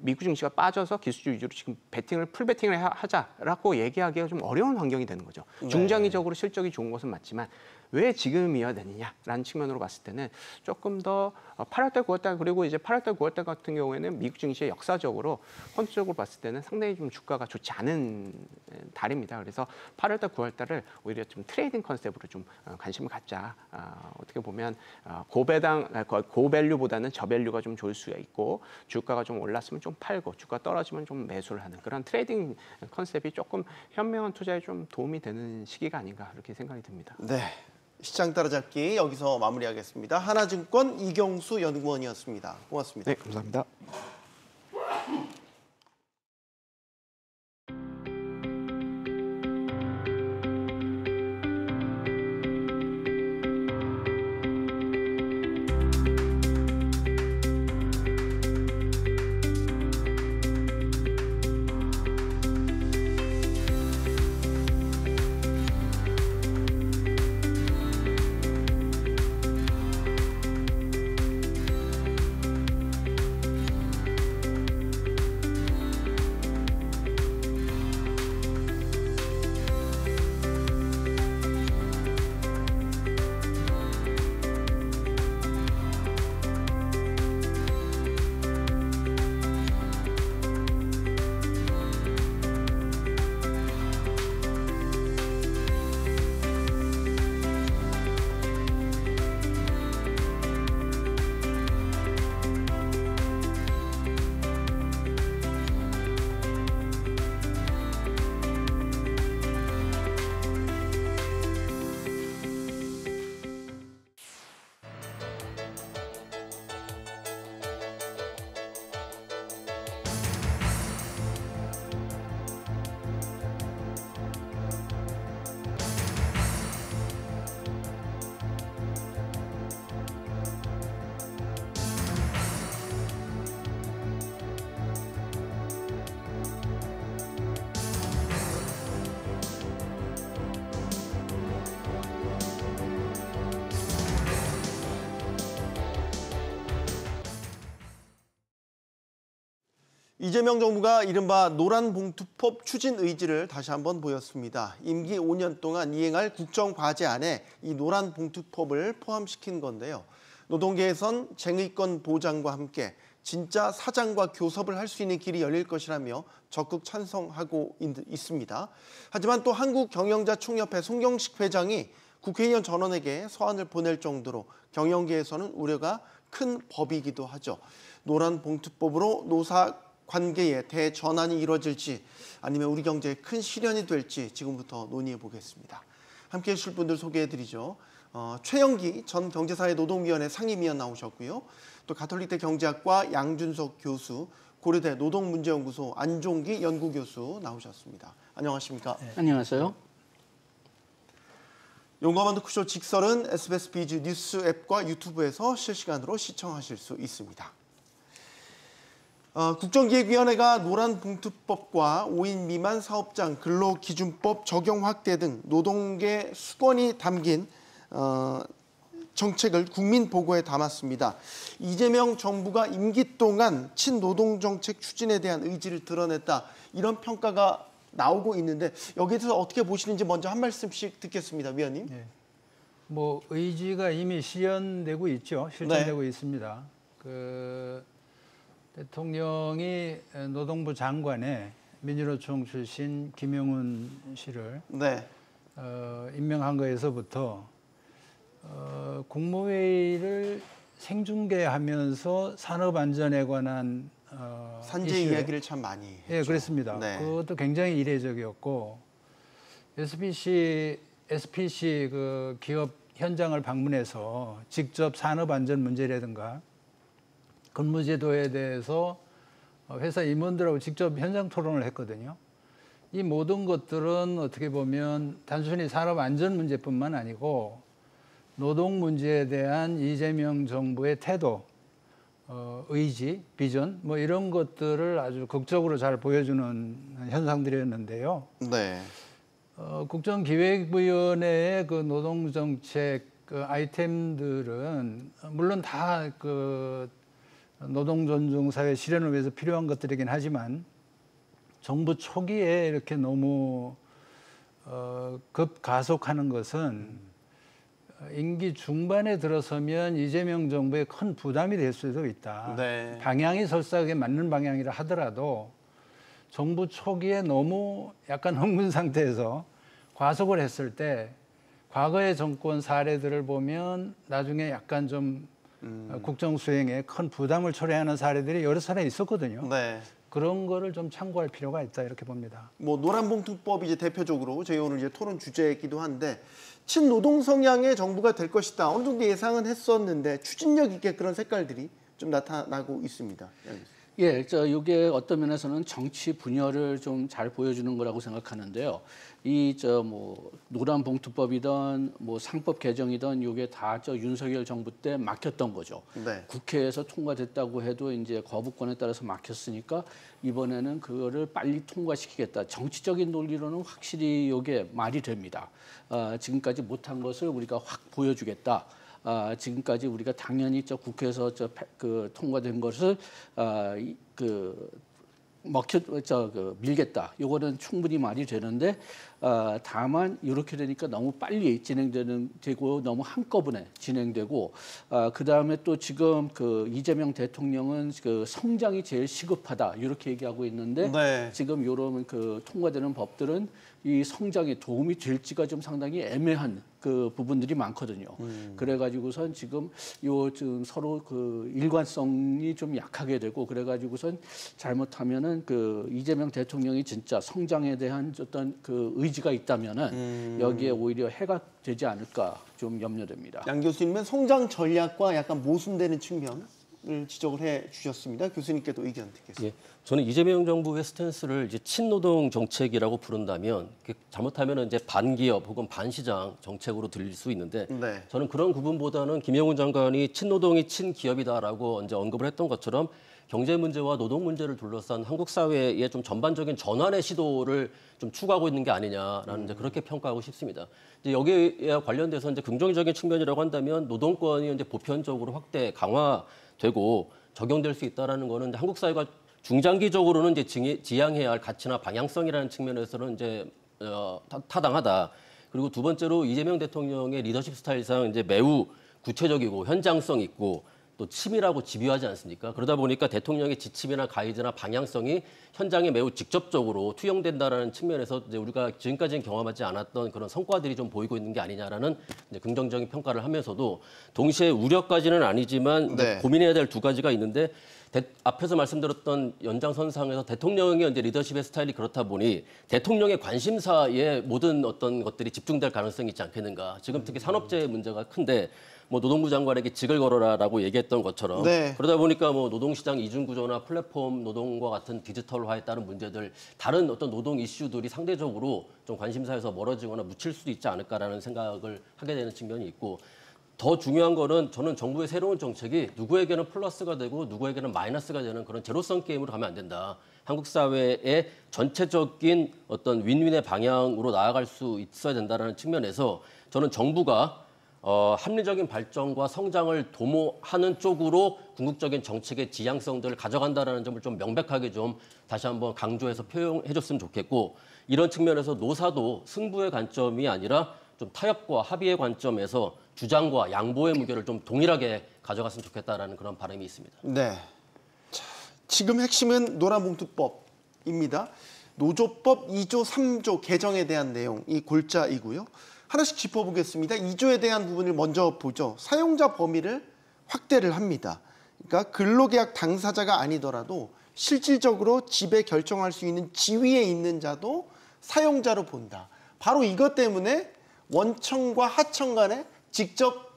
미국 증시가 빠져서 기술주 위주로 지금 풀 베팅을 하자라고 얘기하기가 좀 어려운 환경이 되는 거죠. 네. 중장기적으로 실적이 좋은 것은 맞지만 왜 지금이어야 되느냐라는 측면으로 봤을 때는 조금 더 8월달, 9월달 그리고 이제 8월달, 9월달 같은 경우에는 미국 증시의 역사적으로 펀드적으로 봤을 때는 상당히 좀 주가가 좋지 않은 달입니다. 그래서 8월달, 9월달을 오히려 좀 트레이딩 컨셉으로 좀 관심을 갖자. 어떻게 보면 고밸류보다는 저밸류가 좀 좋을 수가 있고 주가가 좀 올랐으면 좀 팔고 주가 떨어지면 좀 매수를 하는 그런 트레이딩 컨셉이 조금 현명한 투자에 좀 도움이 되는 시기가 아닌가 그렇게 생각이 듭니다. 네. 시장 따라잡기 여기서 마무리하겠습니다. 하나증권 이경수 연구원이었습니다. 고맙습니다. 네, 감사합니다. 이재명 정부가 이른바 노란봉투법 추진 의지를 다시 한번 보였습니다. 임기 5년 동안 이행할 국정과제안에 이 노란봉투법을 포함시킨 건데요. 노동계에선 쟁의권 보장과 함께 진짜 사장과 교섭을 할 수 있는 길이 열릴 것이라며 적극 찬성하고 있습니다. 하지만 또 한국경영자총협회 송경식 회장이 국회의원 전원에게 서한을 보낼 정도로 경영계에서는 우려가 큰 법이기도 하죠. 노란봉투법으로 노사 관계의 대전환이 이루어질지 아니면 우리 경제에 큰 시련이 될지 지금부터 논의해 보겠습니다. 함께해 주실 분들 소개해드리죠. 최영기 전 경제사회노동위원회 상임위원 나오셨고요. 또 가톨릭대 경제학과 양준석 교수, 고려대 노동문제연구소 안종기 연구교수 나오셨습니다. 안녕하십니까? 네. 안녕하세요. 용감한 토크쇼 직설은 SBS 비즈 뉴스 앱과 유튜브에서 실시간으로 시청하실 수 있습니다. 국정기획위원회가 노란봉투법과 5인 미만 사업장 근로기준법 적용 확대 등 노동계 수건이 담긴 정책을 국민보고에 담았습니다. 이재명 정부가 임기 동안 친노동정책 추진에 대한 의지를 드러냈다. 이런 평가가 나오고 있는데 여기에 대해서 어떻게 보시는지 먼저 한 말씀씩 듣겠습니다. 위원님. 네. 뭐 의지가 이미 실현되고 있죠. 실천되고 있습니다. 대통령이 노동부 장관에 민주노총 출신 김영훈 씨를 임명한 거에서부터 국무회의를 생중계하면서 산업안전에 관한 산재 이야기를 참 많이 했죠. 네, 그렇습니다. 그것도 굉장히 이례적이었고 SPC 그 기업 현장을 방문해서 직접 산업안전 문제라든가 근무제도에 대해서 회사 임원들하고 직접 현장 토론을 했거든요. 이 모든 것들은 어떻게 보면 단순히 산업안전 문제뿐만 아니고 노동 문제에 대한 이재명 정부의 태도, 의지, 비전 뭐 이런 것들을 아주 극적으로 잘 보여주는 현상들이었는데요. 국정기획위원회의 그 노동정책 아이템들은 물론 다 노동존중사회 실현을 위해서 필요한 것들이긴 하지만 정부 초기에 이렇게 너무 급가속하는 것은 임기 중반에 들어서면 이재명 정부에 큰 부담이 될 수도 있다. 방향이 설사하게 맞는 방향이라 하더라도 정부 초기에 너무 약간 흥분 상태에서 과속을 했을 때 과거의 정권 사례들을 보면 나중에 약간 좀 국정 수행에 큰 부담을 초래하는 사례들이 여러 차례 있었거든요. 그런 거를 좀 참고할 필요가 있다 이렇게 봅니다. 뭐 노란봉투법이 이제 대표적으로 저희 오늘 이제 토론 주제이기도 한데 친노동 성향의 정부가 될 것이다. 어느 정도 예상은 했었는데 추진력 있게 그런 색깔들이 좀 나타나고 있습니다. 예, 이게 어떤 면에서는 정치 분열을 좀 잘 보여주는 거라고 생각하는데요. 노란봉투법이든 뭐 상법 개정이든 이게 다 윤석열 정부 때 막혔던 거죠. 국회에서 통과됐다고 해도 이제 거부권에 따라서 막혔으니까 이번에는 그거를 빨리 통과시키겠다. 정치적인 논리로는 확실히 이게 말이 됩니다. 지금까지 못한 것을 우리가 확 보여주겠다. 지금까지 우리가 당연히 국회에서 통과된 것을 밀겠다. 이거는 충분히 말이 되는데 다만 이렇게 되니까 너무 빨리 되고 너무 한꺼번에 진행되고 그 다음에 또 지금 이재명 대통령은 성장이 제일 시급하다 이렇게 얘기하고 있는데 지금 이런 통과되는 법들은 이 성장에 도움이 될지가 좀 상당히 애매한 부분들이 많거든요. 그래가지고선 지금 서로 일관성이 좀 약하게 되고 그래가지고선 잘못하면은 이재명 대통령이 진짜 성장에 대한 어떤 의지가 있다면은 여기에 오히려 해가 되지 않을까 좀 염려됩니다. 양 교수님은 성장 전략과 약간 모순되는 측면을 지적을 해 주셨습니다. 교수님께도 의견 듣겠습니다. 예, 저는 이재명 정부의 스탠스를 이제 친노동 정책이라고 부른다면 잘못하면 이제 반기업 혹은 반시장 정책으로 들릴 수 있는데 저는 그런 구분보다는 김영훈 장관이 친노동이 친기업이다라고 이제 언급을 했던 것처럼 경제 문제와 노동 문제를 둘러싼 한국 사회의 좀 전반적인 전환의 시도를 좀 추구하고 있는 게 아니냐라는 이제 그렇게 평가하고 싶습니다. 이제 여기에 관련돼서 이제 긍정적인 측면이라고 한다면 노동권이 이제 보편적으로 확대 강화되고 적용될 수 있다라는 거는 이제 한국 사회가 중장기적으로는 이제 지향해야 할 가치나 방향성이라는 측면에서는 이제 타당하다. 그리고 두 번째로 이재명 대통령의 리더십 스타일상 이제 매우 구체적이고 현장성 있고 또 치밀하고 집요하지 않습니까? 그러다 보니까 대통령의 지침이나 가이드나 방향성이 현장에 매우 직접적으로 투영된다라는 측면에서 이제 우리가 지금까지는 경험하지 않았던 그런 성과들이 좀 보이고 있는 게 아니냐라는 이제 긍정적인 평가를 하면서도 동시에 우려까지는 아니지만 네. 고민해야 될 두 가지가 있는데 앞에서 말씀드렸던 연장선상에서 대통령의 이제 리더십의 스타일이 그렇다 보니 대통령의 관심사에 모든 어떤 것들이 집중될 가능성이 있지 않겠는가. 지금 특히 산업재해 문제가 큰데 뭐 노동부 장관에게 직을 걸어라라고 얘기했던 것처럼 네. 그러다 보니까 뭐 노동시장 이중구조나 플랫폼 노동과 같은 디지털화에 따른 문제들 다른 어떤 노동 이슈들이 상대적으로 좀 관심사에서 멀어지거나 묻힐 수도 있지 않을까라는 생각을 하게 되는 측면이 있고 더 중요한 거는 저는 정부의 새로운 정책이 누구에게는 플러스가 되고 누구에게는 마이너스가 되는 그런 제로섬 게임으로 가면 안 된다. 한국 사회의 전체적인 어떤 윈윈의 방향으로 나아갈 수 있어야 된다는 측면에서 저는 정부가 합리적인 발전과 성장을 도모하는 쪽으로 궁극적인 정책의 지향성들을 가져간다는 점을 좀 명백하게 좀 다시 한번 강조해서 표현해줬으면 좋겠고 이런 측면에서 노사도 승부의 관점이 아니라 좀 타협과 합의의 관점에서 주장과 양보의 무게를 좀 동일하게 가져갔으면 좋겠다라는 그런 바람이 있습니다. 네. 자, 지금 핵심은 노란봉투법입니다. 노조법 2조, 3조 개정에 대한 내용, 이 골자이고요. 하나씩 짚어보겠습니다. 2조에 대한 부분을 먼저 보죠. 사용자 범위를 확대를 합니다. 그러니까 근로계약 당사자가 아니더라도 실질적으로 지배 결정할 수 있는 지위에 있는 자도 사용자로 본다. 바로 이것 때문에 원청과 하청 간에 직접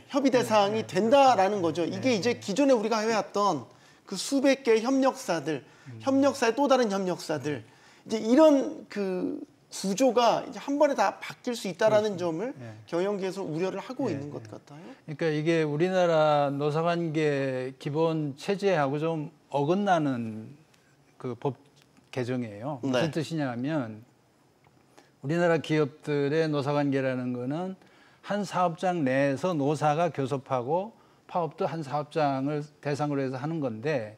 협의 대상이 된다라는 거죠. 이게 이제 기존에 우리가 해왔던 그 수백 개의 협력사들, 협력사의 또 다른 협력사들, 이제 이런 그 구조가 이제 한 번에 다 바뀔 수 있다라는 점을 경영계에서 우려를 하고 있는 것 같아요. 그러니까 이게 우리나라 노사관계 기본 체제하고 좀 어긋나는 그 법 개정이에요. 무슨 뜻이냐면 우리나라 기업들의 노사관계라는 거는 한 사업장 내에서 노사가 교섭하고 파업도 한 사업장을 대상으로 해서 하는 건데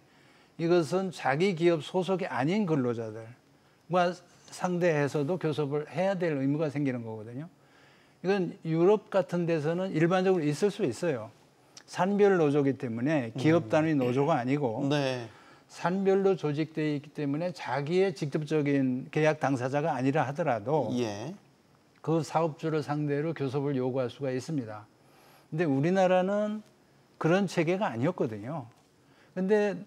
이것은 자기 기업 소속이 아닌 근로자들과 상대해서도 교섭을 해야 될 의무가 생기는 거거든요. 이건 유럽 같은 데서는 일반적으로 있을 수 있어요. 산별 노조이기 때문에 기업 단위 노조가 아니고 산별로 조직되어 있기 때문에 자기의 직접적인 계약 당사자가 아니라 하더라도 그 사업주를 상대로 교섭을 요구할 수가 있습니다. 근데 우리나라는 그런 체계가 아니었거든요. 근데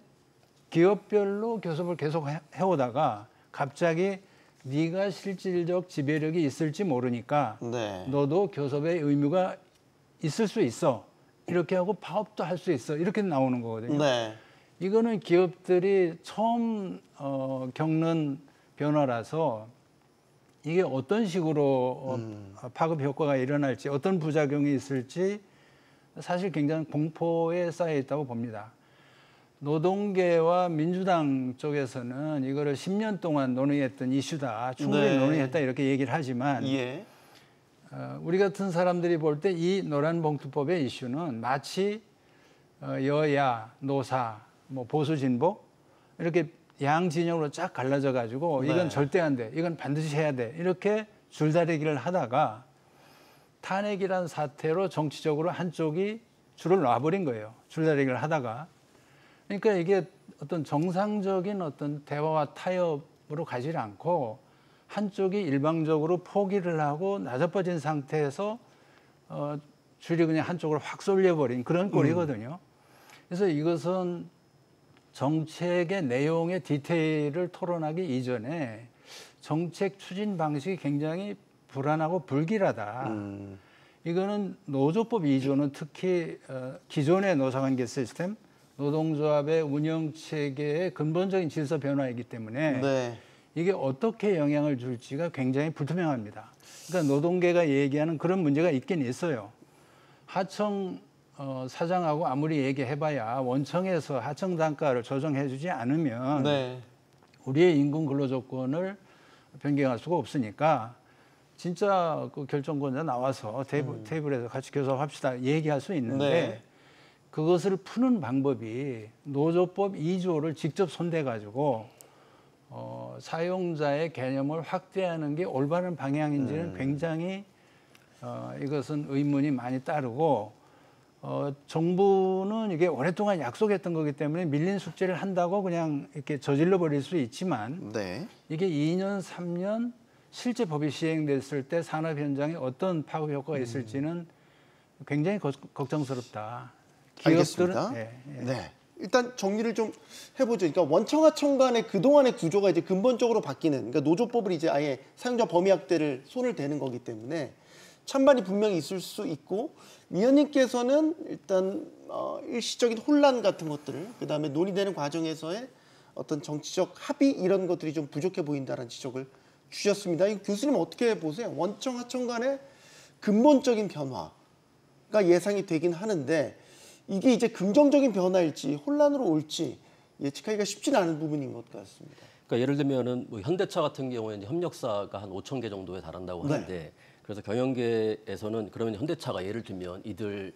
기업별로 교섭을 계속 해오다가 갑자기 네가 실질적 지배력이 있을지 모르니까 너도 교섭의 의무가 있을 수 있어. 이렇게 하고 파업도 할 수 있어. 이렇게 나오는 거거든요. 이거는 기업들이 처음 겪는 변화라서 이게 어떤 식으로 파급 효과가 일어날지 어떤 부작용이 있을지 사실 굉장히 공포에 쌓여 있다고 봅니다. 노동계와 민주당 쪽에서는 이거를 10년 동안 논의했던 이슈다. 충분히 논의했다 이렇게 얘기를 하지만 우리 같은 사람들이 볼 때 이 노란봉투법의 이슈는 마치 여야, 노사, 뭐 보수, 진보 이렇게 양 진영으로 쫙 갈라져 가지고 이건 절대 안 돼. 이건 반드시 해야 돼. 이렇게 줄다리기를 하다가 탄핵이란 사태로 정치적으로 한쪽이 줄을 놔버린 거예요. 줄다리기를 하다가. 그러니까 이게 어떤 정상적인 어떤 대화와 타협으로 가지 않고 한쪽이 일방적으로 포기를 하고 나자빠진 상태에서 줄이 그냥 한쪽으로 확 쏠려버린 그런 꼴이거든요. 그래서 이것은 정책의 내용의 디테일을 토론하기 이전에 정책 추진 방식이 굉장히 불안하고 불길하다. 이거는 노조법 2조는 특히 기존의 노사관계 시스템, 노동조합의 운영체계의 근본적인 질서 변화이기 때문에 이게 어떻게 영향을 줄지가 굉장히 불투명합니다. 그러니까 노동계가 얘기하는 그런 문제가 있긴 있어요. 하청 사장하고 아무리 얘기해봐야 원청에서 하청 단가를 조정해주지 않으면 우리의 임금 근로조건을 변경할 수가 없으니까 진짜 그 결정권자 나와서 테이블에서 같이 교섭합시다 얘기할 수 있는데 그것을 푸는 방법이 노조법 2조를 직접 손대가지고 사용자의 개념을 확대하는 게 올바른 방향인지는 굉장히 이것은 의문이 많이 따르고 정부는 이게 오랫동안 약속했던 거기 때문에 밀린 숙제를 한다고 그냥 이렇게 저질러 버릴 수 있지만 네. 이게 2년, 3년 실제 법이 시행됐을 때 산업 현장에 어떤 파급 효과가 있을지는 굉장히 걱정스럽다. 알겠습니다. 네. 일단 정리를 좀 해보죠. 그러니까 원청하청 간의 그동안의 구조가 이제 근본적으로 바뀌는, 그러니까 노조법을 이제 아예 사용자 범위 확대를 손을 대는 거기 때문에 찬반이 분명히 있을 수 있고, 위원님께서는 일단 일시적인 혼란 같은 것들을, 그다음에 논의되는 과정에서의 어떤 정치적 합의 이런 것들이 좀 부족해 보인다는 지적을 주셨습니다. 이 교수님 어떻게 보세요? 원청 하청 간의 근본적인 변화가 예상이 되긴 하는데 이게 이제 긍정적인 변화일지 혼란으로 올지 예측하기가 쉽지는 않은 부분인 것 같습니다. 그러니까 예를 들면은 뭐 현대차 같은 경우에 이제 협력사가 한 5천 개 정도에 달한다고 하는데, 그래서 경영계에서는 그러면 현대차가 예를 들면 이들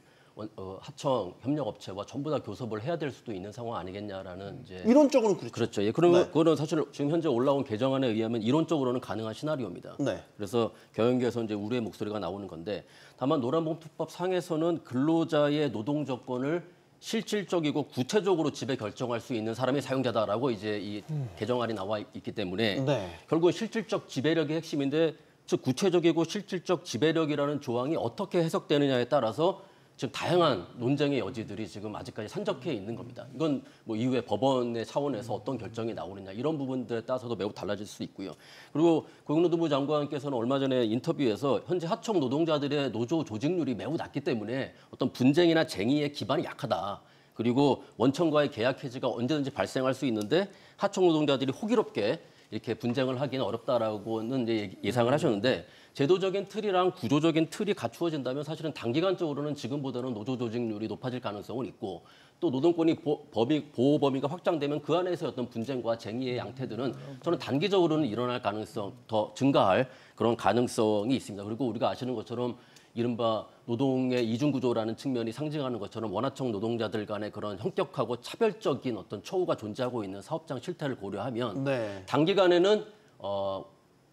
하청 협력업체와 전부 다 교섭을 해야 될 수도 있는 상황 아니겠냐라는 이제 이론적으로는 그렇죠. 그렇죠. 예, 그러면 그거는 사실 지금 현재 올라온 개정안에 의하면 이론적으로는 가능한 시나리오입니다. 그래서 경영계에서 이제 우려의 목소리가 나오는 건데, 다만 노란봉투법 상에서는 근로자의 노동 조건을 실질적이고 구체적으로 지배 결정할 수 있는 사람이 사용자다라고 이제 이 개정안이 나와 있기 때문에 결국 실질적 지배력이 핵심인데, 즉 구체적이고 실질적 지배력이라는 조항이 어떻게 해석되느냐에 따라서 지금 다양한 논쟁의 여지들이 지금 아직까지 산적해 있는 겁니다. 이건 뭐 이후에 법원의 차원에서 어떤 결정이 나오느냐 이런 부분들에 따라서도 매우 달라질 수 있고요. 그리고 고용노동부 장관께서는 얼마 전에 인터뷰에서 현재 하청 노동자들의 노조 조직률이 매우 낮기 때문에 어떤 분쟁이나 쟁의의 기반이 약하다. 그리고 원청과의 계약 해지가 언제든지 발생할 수 있는데 하청 노동자들이 호기롭게 이렇게 분쟁을 하기는 어렵다라고는 이제 예상을 하셨는데, 제도적인 틀이랑 구조적인 틀이 갖추어진다면 사실은 단기간적으로는 지금보다는 노조 조직률이 높아질 가능성은 있고, 또 노동권이 보호 범위가 확장되면 그 안에서 어떤 분쟁과 쟁의의 양태들은 저는 단기적으로는 일어날 가능성, 더 증가할 그런 가능성이 있습니다. 그리고 우리가 아시는 것처럼 이른바 노동의 이중구조라는 측면이 상징하는 것처럼 원하청 노동자들 간의 그런 형격하고 차별적인 어떤 처우가 존재하고 있는 사업장 실태를 고려하면 단기간에는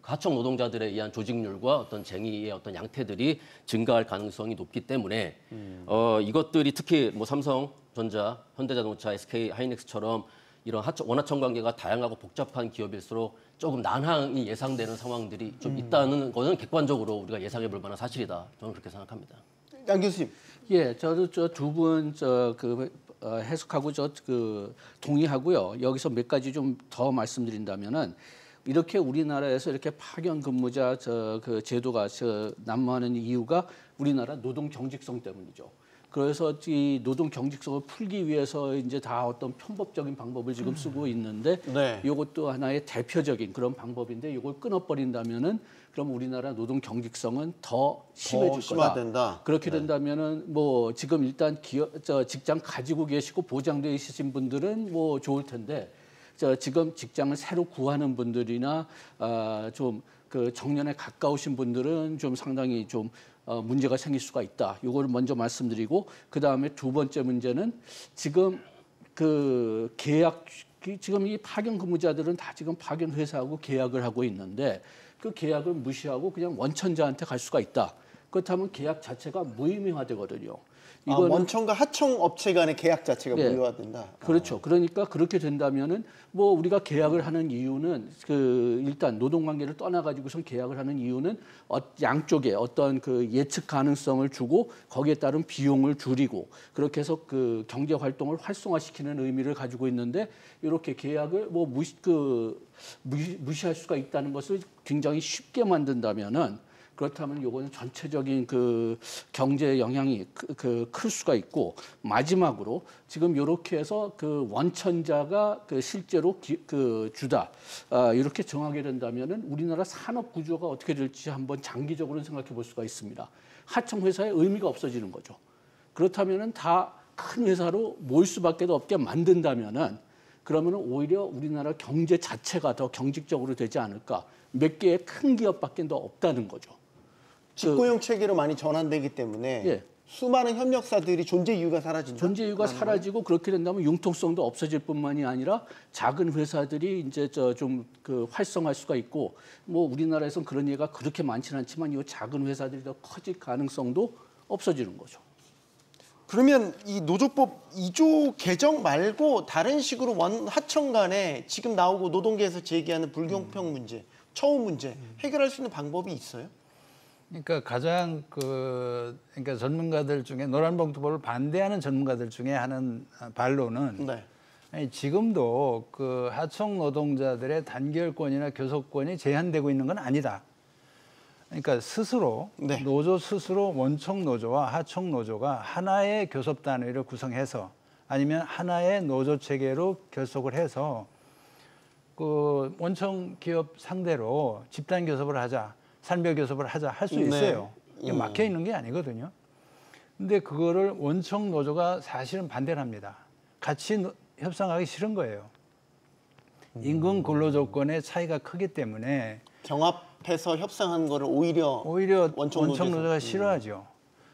하청 노동자들에 의한 조직률과 어떤 쟁의의 어떤 양태들이 증가할 가능성이 높기 때문에 이것들이 특히 뭐 삼성전자, 현대자동차, SK하이닉스처럼 이런 원하청 관계가 다양하고 복잡한 기업일수록 조금 난항이 예상되는 상황들이 좀 있다는 것은 객관적으로 우리가 예상해 볼 만한 사실이다. 저는 그렇게 생각합니다. 양 교수님. 예, 저도 저 두 분 해석하고 동의하고요. 여기서 몇 가지 좀 더 말씀드린다면은, 이렇게 우리나라에서 이렇게 파견 근무자 그 제도가 난무하는 이유가 우리나라 노동 경직성 때문이죠. 그래서 이 노동 경직성을 풀기 위해서 이제 다 어떤 편법적인 방법을 지금 쓰고 있는데, 이것도 하나의 대표적인 그런 방법인데, 이걸 끊어버린다면은 그럼 우리나라 노동 경직성은 더 심해질 거다. 그렇게 된다면은 뭐 지금 일단 직장 가지고 계시고 보장돼 있으신 분들은 뭐 좋을 텐데, 지금 직장을 새로 구하는 분들이나 좀 그 정년에 가까우신 분들은 좀 상당히 좀 문제가 생길 수가 있다. 이거를 먼저 말씀드리고, 그 다음에 두 번째 문제는 지금 그 지금 이 파견 근무자들은 다 지금 파견 회사하고 계약을 하고 있는데, 그 계약을 무시하고 그냥 원천자한테 갈 수가 있다. 그렇다면 계약 자체가 무의미화되거든요. 이거는 원청과 하청 업체 간의 계약 자체가 무효화된다. 그렇죠. 그러니까 그렇게 된다면은 뭐 우리가 계약을 하는 이유는 일단 노동 관계를 떠나 가지고선 계약을 하는 이유는 양쪽에 어떤 그 예측 가능성을 주고 거기에 따른 비용을 줄이고 그렇게 해서 그 경제 활동을 활성화시키는 의미를 가지고 있는데, 이렇게 계약을 뭐 무시할 수가 있다는 것을 굉장히 쉽게 만든다면은, 그렇다면 요거는 전체적인 그 경제 영향이 클 수가 있고, 마지막으로 지금 이렇게 해서 그 원천자가 그 실제로 주다 이렇게 정하게 된다면은 우리나라 산업 구조가 어떻게 될지 한번 장기적으로 생각해 볼 수가 있습니다. 하청 회사의 의미가 없어지는 거죠. 그렇다면은 다 큰 회사로 모일 수밖에 없게 만든다면은, 그러면은 오히려 우리나라 경제 자체가 더 경직적으로 되지 않을까. 몇 개의 큰 기업밖에 더 없다는 거죠. 직고용 체계로 많이 전환되기 때문에 수많은 협력사들이 존재 이유가 사라진다. 존재 이유가 사라지고 그렇게 된다면 융통성도 없어질 뿐만이 아니라 작은 회사들이 이제 좀 그 활성화할 수가 있고 뭐 우리나라에서는 그런 예가 그렇게 많지는 않지만 이 작은 회사들이 더 커질 가능성도 없어지는 거죠. 그러면 이 노조법 2조 개정 말고 다른 식으로 원하청 간에 지금 나오고 노동계에서 제기하는 불공평 문제, 처우 문제 해결할 수 있는 방법이 있어요? 그러니까 가장 그러니까 전문가들 중에 노란봉투법을 반대하는 전문가들 중에 하는 반론은 네. 아니, 지금도 그 하청 노동자들의 단결권이나 교섭권이 제한되고 있는 건 아니다. 그러니까 스스로 네. 노조 스스로 원청 노조와 하청 노조가 하나의 교섭 단위를 구성해서 아니면 하나의 노조 체계로 결속을 해서 그 원청 기업 상대로 집단 교섭을 하자, 산별 교섭을 하자 할 수 있어요. 이게 막혀 있는 게 아니거든요. 근데 그거를 원청 노조가 사실은 반대를 합니다. 같이 협상하기 싫은 거예요. 임금 근로 조건의 차이가 크기 때문에 경합해서 협상하는 거를 오히려 원청 노조가 싫어하죠.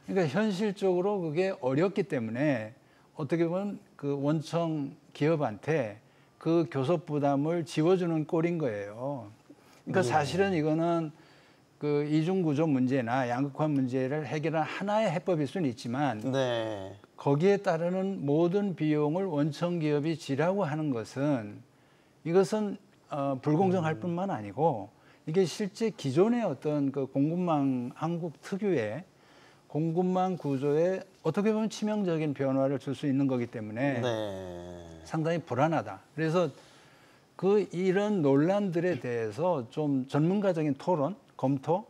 그러니까 현실적으로 그게 어렵기 때문에 어떻게 보면 그 원청 기업한테 그 교섭 부담을 지워주는 꼴인 거예요. 그러니까 사실은 이거는 그 이중구조 문제나 양극화 문제를 해결한 하나의 해법일 수는 있지만 네. 거기에 따르는 모든 비용을 원청 기업이 지라고 하는 것은 이것은 불공정할 뿐만 아니고 이게 실제 기존의 어떤 그 공급망 한국 특유의 공급망 구조에 어떻게 보면 치명적인 변화를 줄 수 있는 거기 때문에 네. 상당히 불안하다. 그래서 그 이런 논란들에 대해서 좀 전문가적인 토론, 검토,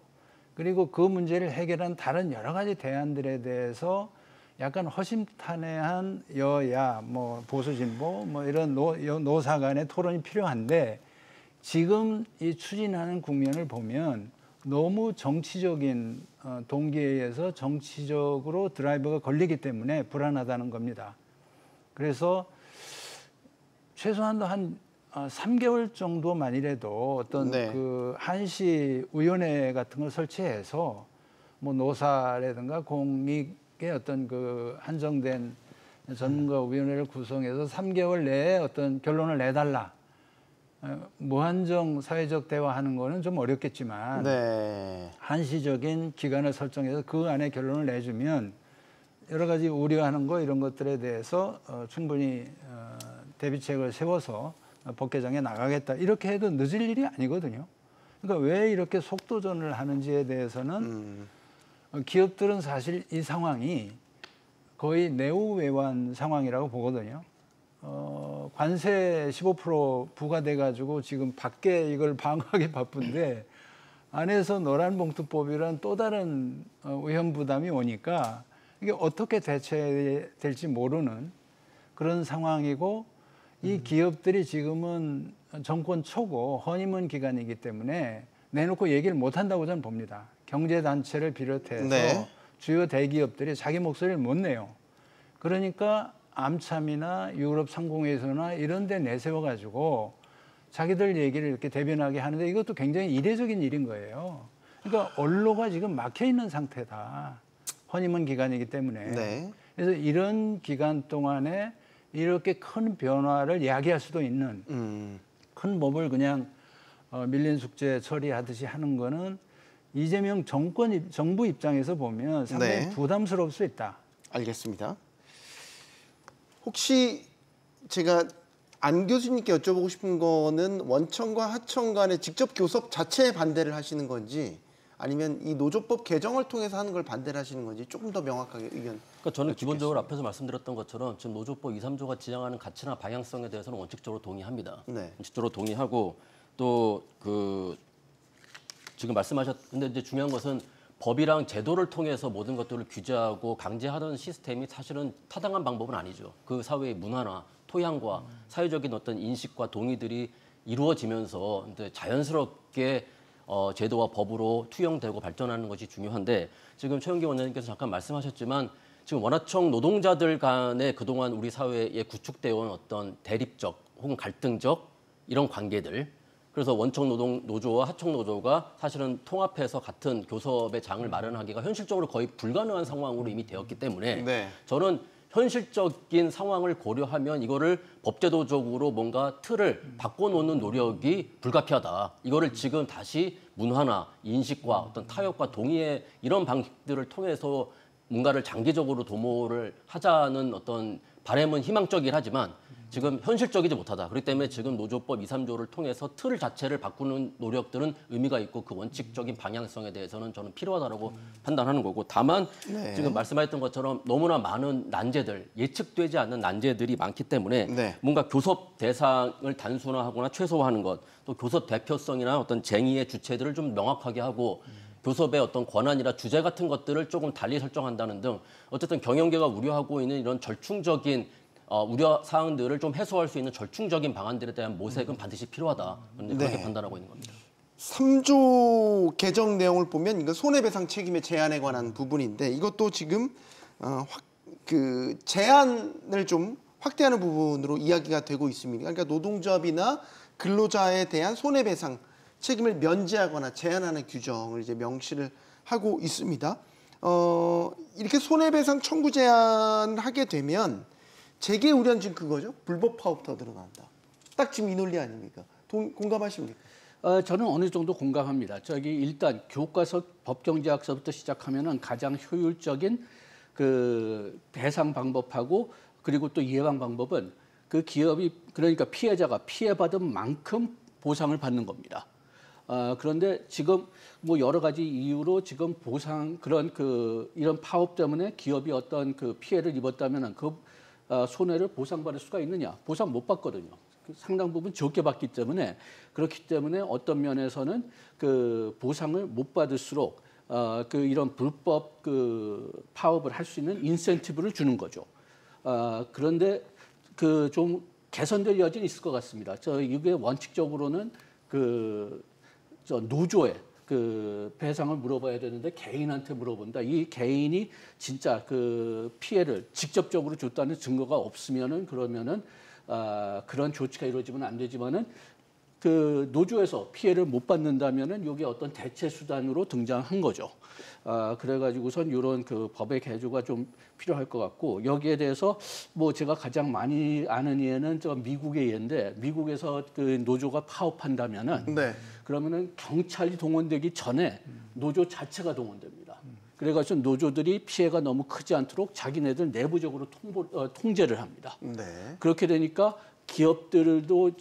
그리고 그 문제를 해결한 다른 여러 가지 대안들에 대해서 약간 허심탄회한 여야, 뭐 보수 진보, 뭐 이런 노사 간의 토론이 필요한데 지금 이 추진하는 국면을 보면 너무 정치적인 동기에 의해서 정치적으로 드라이버가 걸리기 때문에 불안하다는 겁니다. 그래서 최소한도 한 3개월 정도만이라도 어떤 네. 그 한시 위원회 같은 걸 설치해서 뭐 노사라든가 공익의 어떤 그 한정된 전문가 위원회를 구성해서 3개월 내에 어떤 결론을 내달라. 무한정 사회적 대화하는 거는 좀 어렵겠지만 네. 한시적인 기간을 설정해서 그 안에 결론을 내주면 여러 가지 우려하는 거 이런 것들에 대해서 충분히 대비책을 세워서 법 개정에 나가겠다. 이렇게 해도 늦을 일이 아니거든요. 그러니까 왜 이렇게 속도전을 하는지에 대해서는 기업들은 사실 이 상황이 거의 내후외환 상황이라고 보거든요. 관세 15% 부과돼 가지고 지금 밖에 이걸 방어하기 바쁜데 안에서 노란봉투법이란 또 다른 위험 부담이 오니까 이게 어떻게 대처될지 모르는 그런 상황이고 이 기업들이 지금은 정권 초고 허니문 기간이기 때문에 내놓고 얘기를 못 한다고 저는 봅니다. 경제단체를 비롯해서 네. 주요 대기업들이 자기 목소리를 못 내요. 그러니까 암참이나 유럽 상공회의소나 이런 데 내세워가지고 자기들 얘기를 이렇게 대변하게 하는데 이것도 굉장히 이례적인 일인 거예요. 그러니까 언로가 지금 막혀 있는 상태다. 허니문 기간이기 때문에. 네. 그래서 이런 기간 동안에 이렇게 큰 변화를 이야기할 수도 있는 큰 법을 그냥 밀린 숙제 처리하듯이 하는 거는 이재명 정부 입장에서 보면 상당히 네. 부담스러울 수 있다. 알겠습니다. 혹시 제가 안 교수님께 여쭤보고 싶은 거는 원청과 하청 간의 직접 교섭 자체에 반대를 하시는 건지 아니면 이 노조법 개정을 통해서 하는 걸 반대를 하시는 건지 조금 더 명확하게 의견. 그러니까 저는 기본적으로 앞에서 말씀드렸던 것처럼 지금 노조법 2, 3조가 지향하는 가치나 방향성에 대해서는 원칙적으로 동의합니다. 네. 원칙적으로 동의하고 또 지금 말씀하셨는데 이제 중요한 것은 법이랑 제도를 통해서 모든 것들을 규제하고 강제하던 시스템이 사실은 타당한 방법은 아니죠. 그 사회의 문화나 토양과 사회적인 어떤 인식과 동의들이 이루어지면서 이제 자연스럽게 제도와 법으로 투영되고 발전하는 것이 중요한데 지금 최영기 원장님께서 잠깐 말씀하셨지만 지금 원하청 노동자들 간에 그동안 우리 사회에 구축되어 온 어떤 대립적 혹은 갈등적 이런 관계들 그래서 원청 노동 노조와 하청 노조가 사실은 통합해서 같은 교섭의 장을 마련하기가 현실적으로 거의 불가능한 상황으로 이미 되었기 때문에 네. 저는 현실적인 상황을 고려하면 이거를 법제도적으로 뭔가 틀을 바꿔놓는 노력이 불가피하다. 이거를 지금 다시 문화나 인식과 어떤 타협과 동의의 이런 방식들을 통해서 뭔가를 장기적으로 도모를 하자는 어떤 바람은 희망적이긴 하지만 지금 현실적이지 못하다. 그렇기 때문에 지금 노조법 2, 3조를 통해서 틀 자체를 바꾸는 노력들은 의미가 있고 그 원칙적인 방향성에 대해서는 저는 필요하다고 판단하는 거고 다만 네. 지금 말씀하셨던 것처럼 너무나 많은 난제들, 예측되지 않는 난제들이 많기 때문에 네. 뭔가 교섭 대상을 단순화하거나 최소화하는 것, 또 교섭 대표성이나 어떤 쟁의의 주체들을 좀 명확하게 하고 교섭의 어떤 권한이나 주제 같은 것들을 조금 달리 설정한다는 등 어쨌든 경영계가 우려하고 있는 이런 절충적인 우려 사항들을 좀 해소할 수 있는 절충적인 방안들에 대한 모색은 반드시 필요하다. 저는 그렇게 네. 판단하고 있는 겁니다. 3조 개정 내용을 보면 이거 손해배상 책임의 제한에 관한 부분인데 이것도 지금 그 제한을 좀 확대하는 부분으로 이야기가 되고 있습니다. 그러니까 노동조합이나 근로자에 대한 손해배상 책임을 면제하거나 제한하는 규정을 이제 명시를 하고 있습니다. 이렇게 손해배상 청구 제한을 하게 되면 재계 우려는 지금 그거죠. 불법 파업도 늘어난다. 딱 지금 이 논리 아닙니까? 공감하십니까? 저는 어느 정도 공감합니다. 일단 교과서 법정제약서부터 시작하면은 가장 효율적인 그 배상 방법하고 그리고 또 예방 방법은 그 기업이 그러니까 피해자가 피해받은 만큼 보상을 받는 겁니다. 그런데 지금 뭐 여러 가지 이유로 지금 보상 그런 이런 파업 때문에 기업이 어떤 그 피해를 입었다면은 그 손해를 보상받을 수가 있느냐? 보상 못 받거든요. 상당 부분 적게 받기 때문에 그렇기 때문에 어떤 면에서는 그 보상을 못 받을수록 이런 불법 파업을 할 수 있는 인센티브를 주는 거죠. 그런데 좀 개선될 여지는 있을 것 같습니다. 이게 원칙적으로는 노조에 배상을 물어봐야 되는데 개인한테 물어본다. 이 개인이 진짜 피해를 직접적으로 줬다는 증거가 없으면은 그러면은 그런 조치가 이루어지면 안 되지만은 노조에서 피해를 못 받는다면은 이게 어떤 대체 수단으로 등장한 거죠. 그래가지고선 이런 법의 개조가 좀 필요할 것 같고 여기에 대해서 뭐 제가 가장 많이 아는 예는 미국의 예인데 미국에서 노조가 파업한다면은 네. 그러면은 경찰이 동원되기 전에 노조 자체가 동원됩니다. 그래가지고 노조들이 피해가 너무 크지 않도록 자기네들 내부적으로 통제를 합니다. 네. 그렇게 되니까 기업들도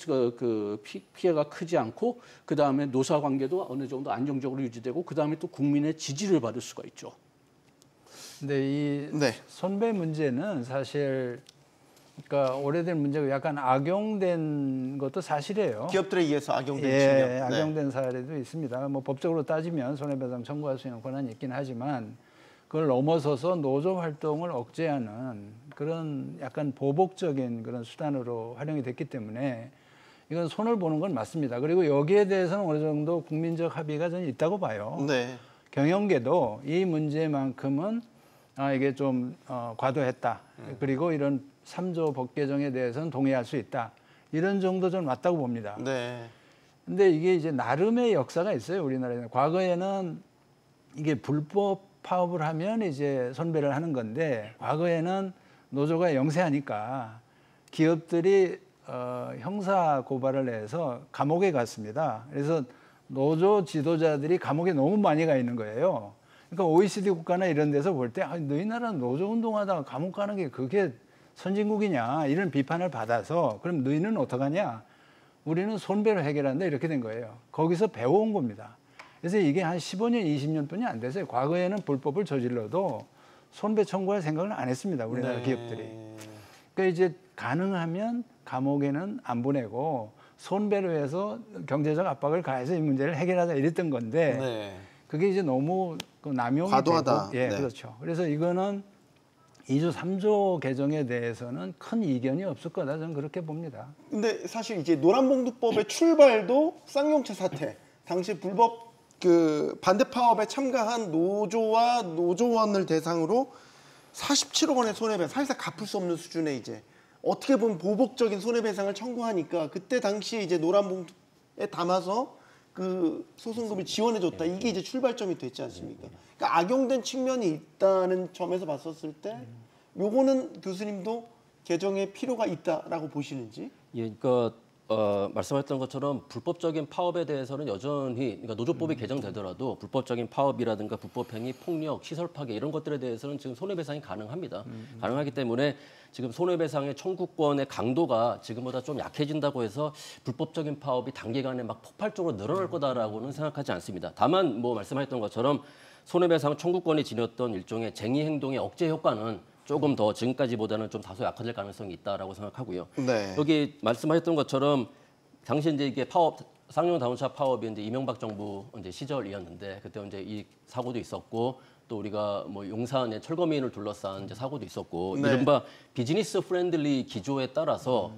피해가 크지 않고 그 다음에 노사 관계도 어느 정도 안정적으로 유지되고 그 다음에 또 국민의 지지를 받을 수가 있죠. 근데 이 네. 손배 문제는 사실 그러니까 오래된 문제고 약간 악용된 것도 사실이에요. 기업들에 의해서 악용된 예, 지역. 악용된 사례도 있습니다. 뭐 법적으로 따지면 손해배상 청구할 수 있는 권한이 있긴 하지만 그걸 넘어서서 노조 활동을 억제하는 그런 약간 보복적인 그런 수단으로 활용이 됐기 때문에 이건 손을 보는 건 맞습니다. 그리고 여기에 대해서는 어느 정도 국민적 합의가 저는 있다고 봐요. 네. 경영계도 이 문제만큼은 이게 좀 과도했다. 그리고 이런 3조 법 개정에 대해서는 동의할 수 있다. 이런 정도 좀 맞다고 봅니다. 네. 근데 이게 이제 나름의 역사가 있어요. 우리나라에는. 과거에는 이게 불법 파업을 하면 이제 손배를 하는 건데 과거에는 노조가 영세하니까 기업들이 형사 고발을 해서 감옥에 갔습니다. 그래서 노조 지도자들이 감옥에 너무 많이 가 있는 거예요. 그러니까 OECD 국가나 이런 데서 볼 때 너희 나라는 노조 운동하다가 감옥 가는 게 그게 선진국이냐 이런 비판을 받아서 그럼 너희는 어떡하냐? 우리는 손배로 해결한다 이렇게 된 거예요. 거기서 배워온 겁니다. 그래서 이게 한 15년, 20년뿐이 안 됐어요. 과거에는 불법을 저질러도 손배 청구할 생각을 안 했습니다. 우리나라 네. 기업들이. 그러니까 이제 가능하면 감옥에는 안 보내고 손배로 해서 경제적 압박을 가해서 이 문제를 해결하자 이랬던 건데 네. 그게 이제 너무 남용이 과도하다. 되고, 예, 네. 그렇죠. 그래서 이거는 2조, 3조 개정에 대해서는 큰 이견이 없을 거다 저는 그렇게 봅니다. 근데 사실 이제 노란봉투법의 출발도 쌍용차 사태, 당시 불법 반대 파업에 참가한 노조와 노조원을 대상으로 47억 원의 손해배상, 사실상 갚을 수 없는 수준의 이제 어떻게 보면 보복적인 손해배상을 청구하니까 그때 당시 이제 노란봉투 담아서 그 소송금을 지원해줬다. 이게 이제 출발점이 됐지 않습니까? 그러니까 악용된 측면이 있다는 점에서 봤었을 때 요거는 교수님도 개정의 필요가 있다라고 보시는지? 예, 그러니까 말씀하셨던 것처럼 불법적인 파업에 대해서는 여전히 그러니까 노조법이 개정되더라도 불법적인 파업이라든가 불법행위, 폭력, 시설 파괴 이런 것들에 대해서는 지금 손해배상이 가능합니다. 가능하기 때문에 지금 손해배상의 청구권의 강도가 지금보다 좀 약해진다고 해서 불법적인 파업이 단기간에 막 폭발적으로 늘어날 거다라고는 생각하지 않습니다. 다만 뭐 말씀하셨던 것처럼 손해배상 청구권이 지녔던 일종의 쟁의 행동의 억제 효과는 조금 더 지금까지보다는 좀 다소 약화될 가능성이 있다라고 생각하고요. 네. 여기 말씀하셨던 것처럼 당시 이제 이게 파업 쌍용 자동차 파업이 이제 이명박 정부 이제 시절이었는데 그때 이제 이 사고도 있었고 또 우리가 뭐 용산의 철거민을 둘러싼 이제 사고도 있었고 네. 이른바 비즈니스 프렌들리 기조에 따라서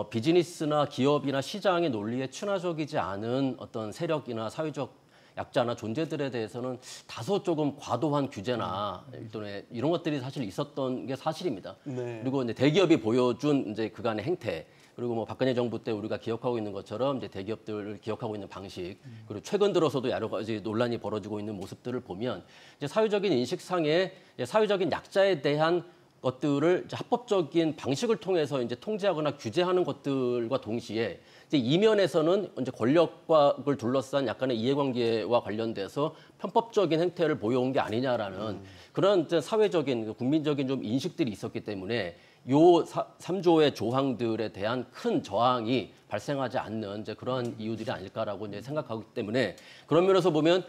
비즈니스나 기업이나 시장의 논리에 친화적이지 않은 어떤 세력이나 사회적 약자나 존재들에 대해서는 다소 조금 과도한 규제나 일종의 이런 것들이 사실 있었던 게 사실입니다. 네. 그리고 이제 대기업이 보여준 이제 그간의 행태 그리고 뭐 박근혜 정부 때 우리가 기억하고 있는 것처럼 이제 대기업들을 기억하고 있는 방식 그리고 최근 들어서도 여러 가지 논란이 벌어지고 있는 모습들을 보면 이제 사회적인 인식상에 사회적인 약자에 대한 것들을 이제 합법적인 방식을 통해서 이제 통제하거나 규제하는 것들과 동시에 이제 이면에서는 이제 권력을 둘러싼 약간의 이해관계와 관련돼서 편법적인 행태를 보여온 게 아니냐라는 그런 이제 사회적인 국민적인 좀 인식들이 있었기 때문에 요 3조의 조항들에 대한 큰 저항이 발생하지 않는 이제 그런 이유들이 아닐까라고 이제 생각하기 때문에 그런 면에서 보면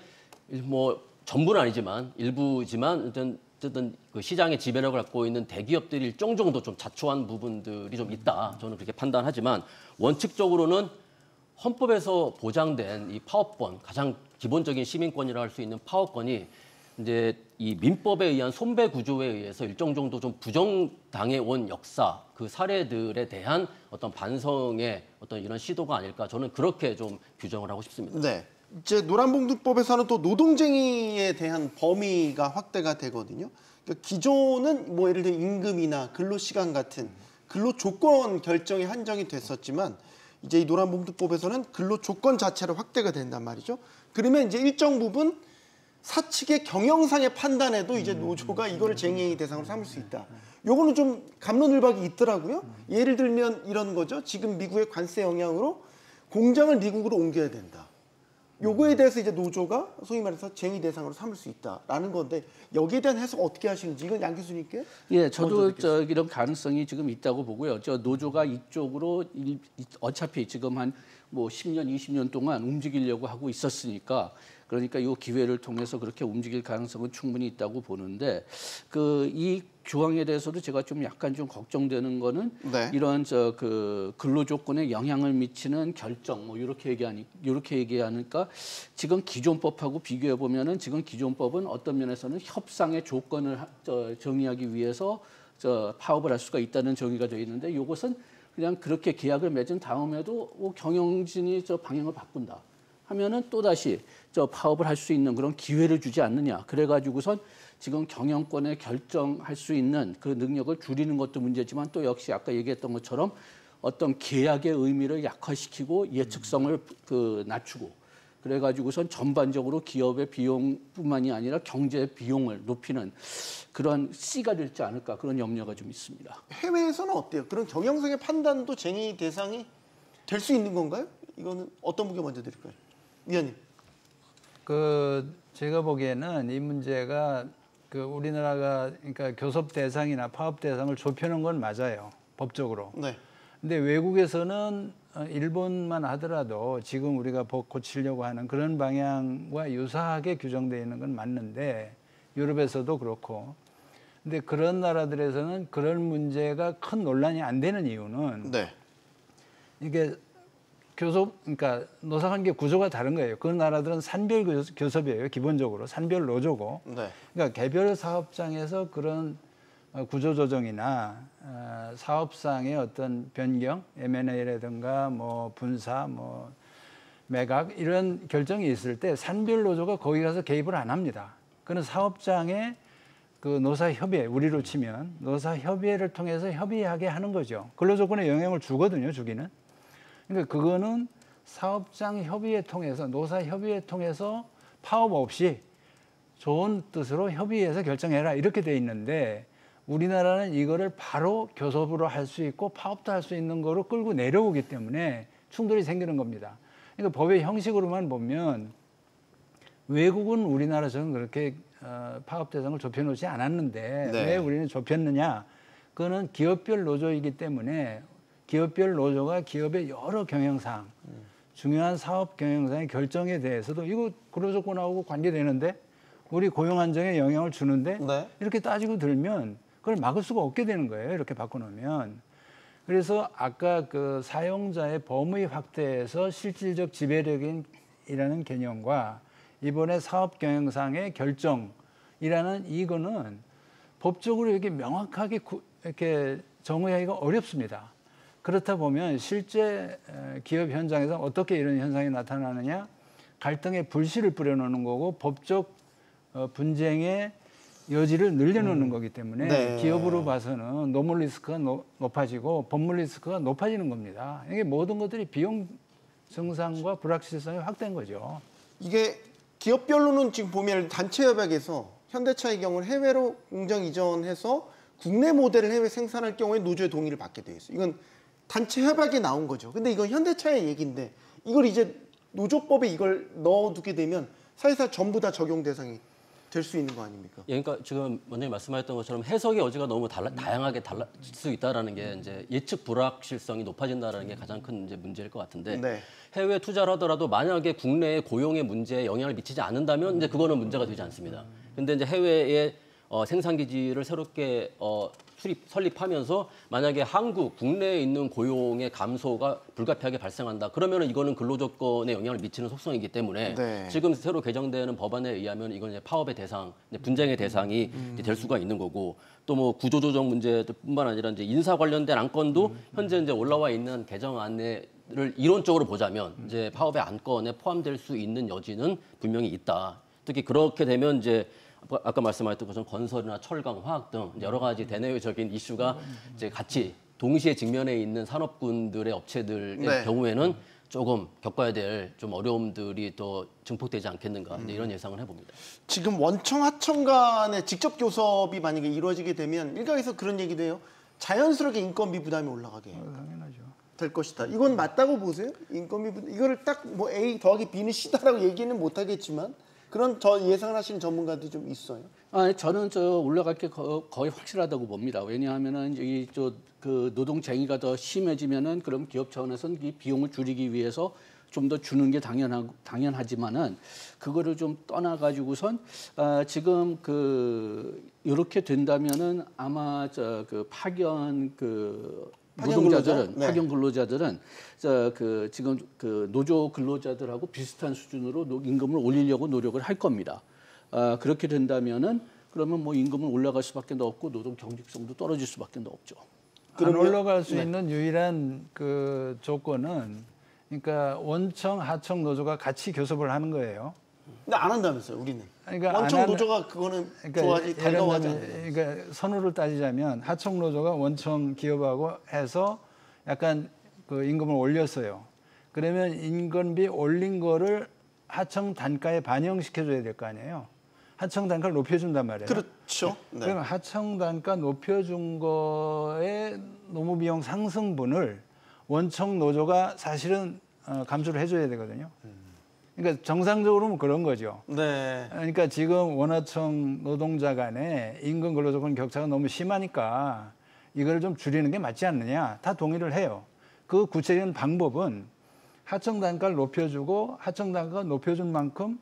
뭐 전부는 아니지만 일부지만 어쨌든 그 시장의 지배력을 갖고 있는 대기업들이 일정 정도 좀 자초한 부분들이 좀 있다. 저는 그렇게 판단하지만 원칙적으로는 헌법에서 보장된 이 파업권, 가장 기본적인 시민권이라 할 수 있는 파업권이 이제 이 민법에 의한 손배 구조에 의해서 일정 정도 좀 부정당해 온 역사, 그 사례들에 대한 어떤 반성의 어떤 이런 시도가 아닐까 저는 그렇게 좀 규정을 하고 싶습니다. 네. 이제 노란봉투법에서는 또 노동쟁의에 대한 범위가 확대가 되거든요. 그러니까 기존은 뭐 예를 들어 임금이나 근로시간 같은 근로조건 결정이 한정이 됐었지만 이제 이 노란봉투법에서는 근로조건 자체로 확대가 된단 말이죠. 그러면 이제 일정 부분 사측의 경영상의 판단에도 이제 노조가 이거를 쟁의 대상으로 삼을 수 있다. 요거는 좀 갑론을박이 있더라고요. 예를 들면 이런 거죠. 지금 미국의 관세 영향으로 공장을 미국으로 옮겨야 된다. 요거에 대해서 이제 노조가 소위 말해서 쟁의 대상으로 삼을 수 있다라는 건데 여기에 대한 해석 어떻게 하시는지 이건 양 교수님께. 예, 저도 이런 가능성이 지금 있다고 보고요. 저 노조가 이쪽으로 어차피 지금 한 뭐 10년, 20년 동안 움직이려고 하고 있었으니까 그러니까 이 기회를 통해서 그렇게 움직일 가능성은 충분히 있다고 보는데 이 조항에 대해서도 제가 좀 약간 좀 걱정되는 거는 네. 이런 그 근로 조건에 영향을 미치는 결정 뭐 이렇게 얘기하니까 지금 기존법하고 비교해 보면은 지금 기존법은 어떤 면에서는 협상의 조건을 정의하기 위해서 파업을 할 수가 있다는 정의가 되어 있는데 이것은 그냥 그렇게 계약을 맺은 다음에도 경영진이 방향을 바꾼다 하면은 또 다시 파업을 할 수 있는 그런 기회를 주지 않느냐. 그래가지고선 지금 경영권에 결정할 수 있는 그 능력을 줄이는 것도 문제지만 또 역시 아까 얘기했던 것처럼 어떤 계약의 의미를 약화시키고 예측성을 낮추고 그래가지고선 전반적으로 기업의 비용뿐만이 아니라 경제 비용을 높이는 그런 씨가 될지 않을까 그런 염려가 좀 있습니다. 해외에서는 어때요? 그런 경영상의 판단도 쟁의 대상이 될 수 있는 건가요? 이거는 어떤 분께 먼저 드릴까요? 위원님. 제가 보기에는 이 문제가 우리나라가 그러니까 교섭 대상이나 파업 대상을 좁혀놓은 건 맞아요. 법적으로. 네. 근데 외국에서는 일본만 하더라도 지금 우리가 법 고치려고 하는 그런 방향과 유사하게 규정되어 있는 건 맞는데 유럽에서도 그렇고 근데 그런 나라들에서는 그런 문제가 큰 논란이 안 되는 이유는 네. 이게 그러니까 노사관계 구조가 다른 거예요. 그 나라들은 산별 교섭이에요. 기본적으로 산별 노조고. 네. 그러니까 개별 사업장에서 그런 구조 조정이나 사업상의 어떤 변경, M&A라든가 뭐 분사, 뭐 매각 이런 결정이 있을 때 산별 노조가 거기 가서 개입을 안 합니다. 그는 사업장의 그 노사협의회, 우리로 치면 노사협의회를 통해서 협의하게 하는 거죠. 근로조건에 영향을 주거든요, 주기는. 그러니까 그거는 사업장 협의회 통해서 노사 협의회 통해서 파업 없이 좋은 뜻으로 협의해서 결정해라 이렇게 돼 있는데 우리나라는 이거를 바로 교섭으로 할 수 있고 파업도 할 수 있는 거로 끌고 내려오기 때문에 충돌이 생기는 겁니다. 그러니까 법의 형식으로만 보면 외국은 우리나라처럼 그렇게 파업 대상을 좁혀놓지 않았는데 네. 왜 우리는 좁혔느냐? 그거는 기업별 노조이기 때문에 기업별 노조가 기업의 여러 경영상, 중요한 사업 경영상의 결정에 대해서도 이거 근로조건하고 관계되는데 우리 고용 안정에 영향을 주는데 네. 이렇게 따지고 들면 그걸 막을 수가 없게 되는 거예요. 이렇게 바꿔놓으면. 그래서 아까 그 사용자의 범위 확대에서 실질적 지배력이라는 개념과 이번에 사업 경영상의 결정이라는 이거는 법적으로 이렇게 명확하게 이렇게 정의하기가 어렵습니다. 그렇다 보면 실제 기업 현장에서 어떻게 이런 현상이 나타나느냐, 갈등의 불씨를 뿌려놓는 거고 법적 분쟁의 여지를 늘려놓는 거기 때문에 네. 기업으로 봐서는 노멀 리스크가 높아지고 법물 리스크가 높아지는 겁니다. 이게 모든 것들이 비용 증상과 불확실성이 확대된 거죠. 이게 기업별로는 지금 보면 단체 협약에서 현대차의 경우는 해외로 공장 이전해서 국내 모델을 해외 생산할 경우에 노조의 동의를 받게 돼 있어요. 이건 단체 협약에 나온 거죠. 근데 이건 현대차의 얘기인데 이걸 이제 노조법에 이걸 넣어두게 되면 사실상 전부 다 적용 대상이 될 수 있는 거 아닙니까? 예, 그러니까 지금 원장님 말씀하셨던 것처럼 해석의 여지가 너무 다양하게 달라질 수 있다라는 게 이제 예측 불확실성이 높아진다라는 게 가장 큰 이제 문제일 것 같은데 네. 해외 투자를 하더라도 만약에 국내의 고용의 문제에 영향을 미치지 않는다면 이제 그거는 문제가 되지 않습니다. 근데 이제 해외에 생산 기지를 새롭게 설립하면서 만약에 한국 국내에 있는 고용의 감소가 불가피하게 발생한다. 그러면은 이거는 근로조건에 영향을 미치는 속성이기 때문에 네. 지금 새로 개정되는 법안에 의하면 이건 이제 파업의 대상, 이제 분쟁의 대상이 이제 될 수가 있는 거고 또 뭐 구조조정 문제뿐만 아니라 이제 인사 관련된 안건도 현재 이제 올라와 있는 개정안을 이론적으로 보자면 이제 파업의 안건에 포함될 수 있는 여지는 분명히 있다. 특히 그렇게 되면 이제 아까 말씀하셨던 것처럼 건설이나 철강, 화학 등 여러 가지 대내외적인 이슈가 이제 같이 동시에 직면해 있는 산업군들의 업체들의 네. 경우에는 조금 겪어야 될 좀 어려움들이 더 증폭되지 않겠는가 이런 예상을 해봅니다. 지금 원청 하청 간의 직접 교섭이 만약에 이루어지게 되면 일각에서 그런 얘기도 해요. 자연스럽게 인건비 부담이 올라가게 당연하죠. 될 것이다. 이건 맞다고 보세요? 인건비 부담 이거를 딱 뭐 A 더하기 B는 C다라고 얘기는 못 하겠지만 그런 예상을 하시는 전문가들이 좀 있어요. 저는 올라갈 게 거의 확실하다고 봅니다. 왜냐하면은 그 노동쟁의가 더 심해지면은 그럼 기업 차원에서는 이 비용을 줄이기 위해서 좀 더 주는 게 당연하지만은 그거를 좀 떠나가지고선 지금 이렇게 된다면은 아마 그 파견 노동자들은 네. 파견 근로자들은 지금 그 노조 근로자들하고 비슷한 수준으로 임금을 올리려고 노력을 할 겁니다. 그렇게 된다면은 그러면 뭐 임금은 올라갈 수밖에 없고 노동 경직성도 떨어질 수밖에 없죠. 안 올라갈 수 네. 있는 유일한 그 조건은 그러니까 원청 하청 노조가 같이 교섭을 하는 거예요. 근데 안 한다면서요, 우리는. 그러니까 원청 안 하는- 노조가 그거는 그러니까 좋아하지 달가워하지 않아요. 그러니까 선호를 따지자면 하청 노조가 원청 기업하고 해서 약간 그 임금을 올렸어요. 그러면 인건비 올린 거를 하청 단가에 반영시켜 줘야 될 거 아니에요. 하청 단가를 높여준단 말이에요. 그렇죠. 네. 그럼 하청 단가 높여준 거에 노무 비용 상승분을 원청 노조가 사실은 감수를 해줘야 되거든요. 그러니까 정상적으로는 그런 거죠. 네. 그러니까 지금 원하청 노동자 간에 임금 근로조건 격차가 너무 심하니까 이걸 좀 줄이는 게 맞지 않느냐. 다 동의를 해요. 그 구체적인 방법은 하청 단가를 높여주고 하청 단가가 높여준 만큼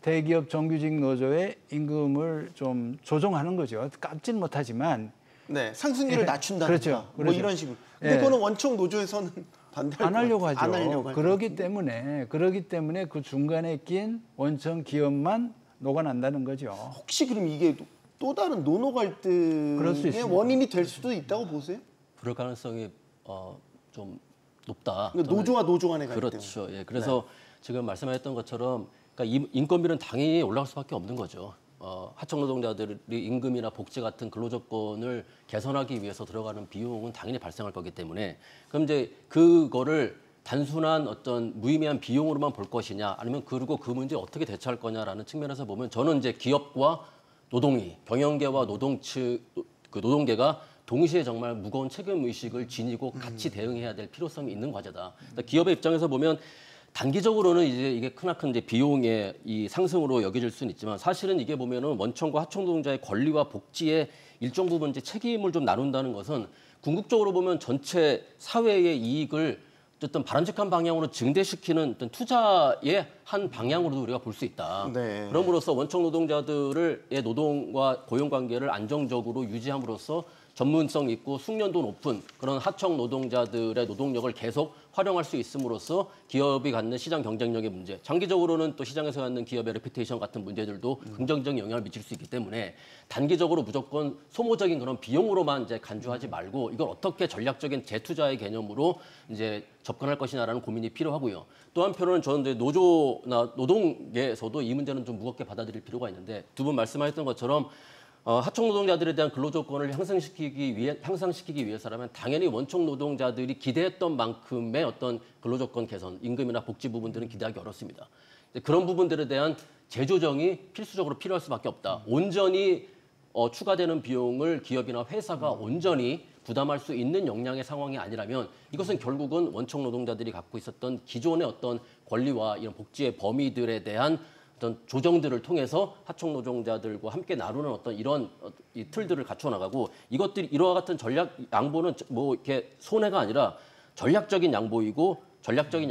대기업 정규직 노조의 임금을 좀 조정하는 거죠. 깎지는 못하지만 네. 상승률을 예. 낮춘다든가 그렇죠. 뭐 그렇죠. 이런 식으로. 근데 예. 그거는 원청 노조에서는 반대할 안 하려고 것 하죠. 같아요. 안 하려고 할 그러기 때문에 그 중간에 낀 원청 기업만 녹아난다는 거죠. 혹시 그럼 이게 또 다른 노노 그럴 수 갈등의 있습니다. 원인이 될 수도 있다고 보세요? 그럴 가능성이 좀 높다. 그러니까 노조와 노조 간의 갈등. 그렇죠. 예, 그래서 지금 말씀하셨던 것처럼 그러니까 인건비는 당연히 올라갈 수밖에 없는 거죠. 하청 노동자들이 임금이나 복지 같은 근로조건을 개선하기 위해서 들어가는 비용은 당연히 발생할 거기 때문에 그럼 이제 그거를 단순한 어떤 무의미한 비용으로만 볼 것이냐 아니면 그리고 그 문제에 어떻게 대처할 거냐라는 측면에서 보면 저는 이제 기업과 노동이 경영계와 노동계가 동시에 정말 무거운 책임 의식을 지니고 같이 대응해야 될 필요성이 있는 과제다. 그러니까 기업의 입장에서 보면 단기적으로는 이제 이게 크나큰 이제 비용의 이 상승으로 여겨질 수는 있지만 사실은 이게 보면은 원청과 하청 노동자의 권리와 복지의 일정 부분 이제 책임을 좀 나눈다는 것은 궁극적으로 보면 전체 사회의 이익을 어떤 바람직한 방향으로 증대시키는 어떤 투자의 한 방향으로도 우리가 볼 수 있다. 네. 그럼으로써 원청 노동자들의 노동과 고용 관계를 안정적으로 유지함으로써 전문성 있고 숙련도 높은 그런 하청 노동자들의 노동력을 계속 활용할 수 있음으로써 기업이 갖는 시장 경쟁력의 문제, 장기적으로는 또 시장에서 갖는 기업의 레피테이션 같은 문제들도 긍정적인 영향을 미칠 수 있기 때문에 단기적으로 무조건 소모적인 그런 비용으로만 이제 간주하지 말고 이걸 어떻게 전략적인 재투자의 개념으로 이제 접근할 것이냐라는 고민이 필요하고요. 또 한편으로는 저는 이제 노조나 노동계에서도 이 문제는 좀 무겁게 받아들일 필요가 있는데 두 분 말씀하셨던 것처럼 하청 노동자들에 대한 근로 조건을 향상시키기 위해서라면 당연히 원청 노동자들이 기대했던 만큼의 어떤 근로 조건 개선, 임금이나 복지 부분들은 기대하기 어렵습니다. 그런 부분들에 대한 재조정이 필수적으로 필요할 수밖에 없다. 온전히 추가되는 비용을 기업이나 회사가 온전히 부담할 수 있는 역량의 상황이 아니라면 이것은 결국은 원청 노동자들이 갖고 있었던 기존의 어떤 권리와 이런 복지의 범위들에 대한 어떤 조정들을 통해서 하청 노동자들과 함께 나누는 어떤 이런 이 틀들을 갖춰 나가고 이것들이 이와 같은 전략 양보는 뭐 이렇게 손해가 아니라 전략적인 양보이고 전략적인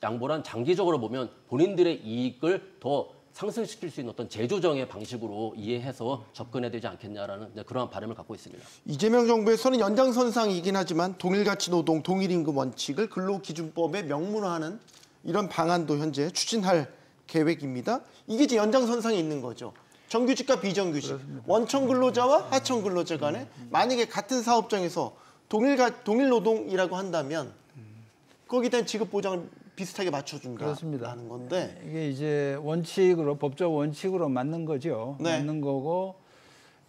양보란 장기적으로 보면 본인들의 이익을 더 상승시킬 수 있는 어떤 재조정의 방식으로 이해해서 접근해야 되지 않겠냐라는 그러한 바람을 갖고 있습니다. 이재명 정부에서는 연장선상이긴 하지만 동일가치 노동, 동일임금 원칙을 근로기준법에 명문화하는 이런 방안도 현재 추진할 계획입니다. 이게 이제 연장선상에 있는 거죠. 정규직과 비정규직, 그렇습니다. 원청 근로자와 하청 근로자 간에 만약에 같은 사업장에서 동일 노동이라고 한다면 거기에 대한 지급 보장을 비슷하게 맞춰준다는 건데 이게 이제 원칙으로 법적 원칙으로 맞는 거죠. 네. 맞는 거고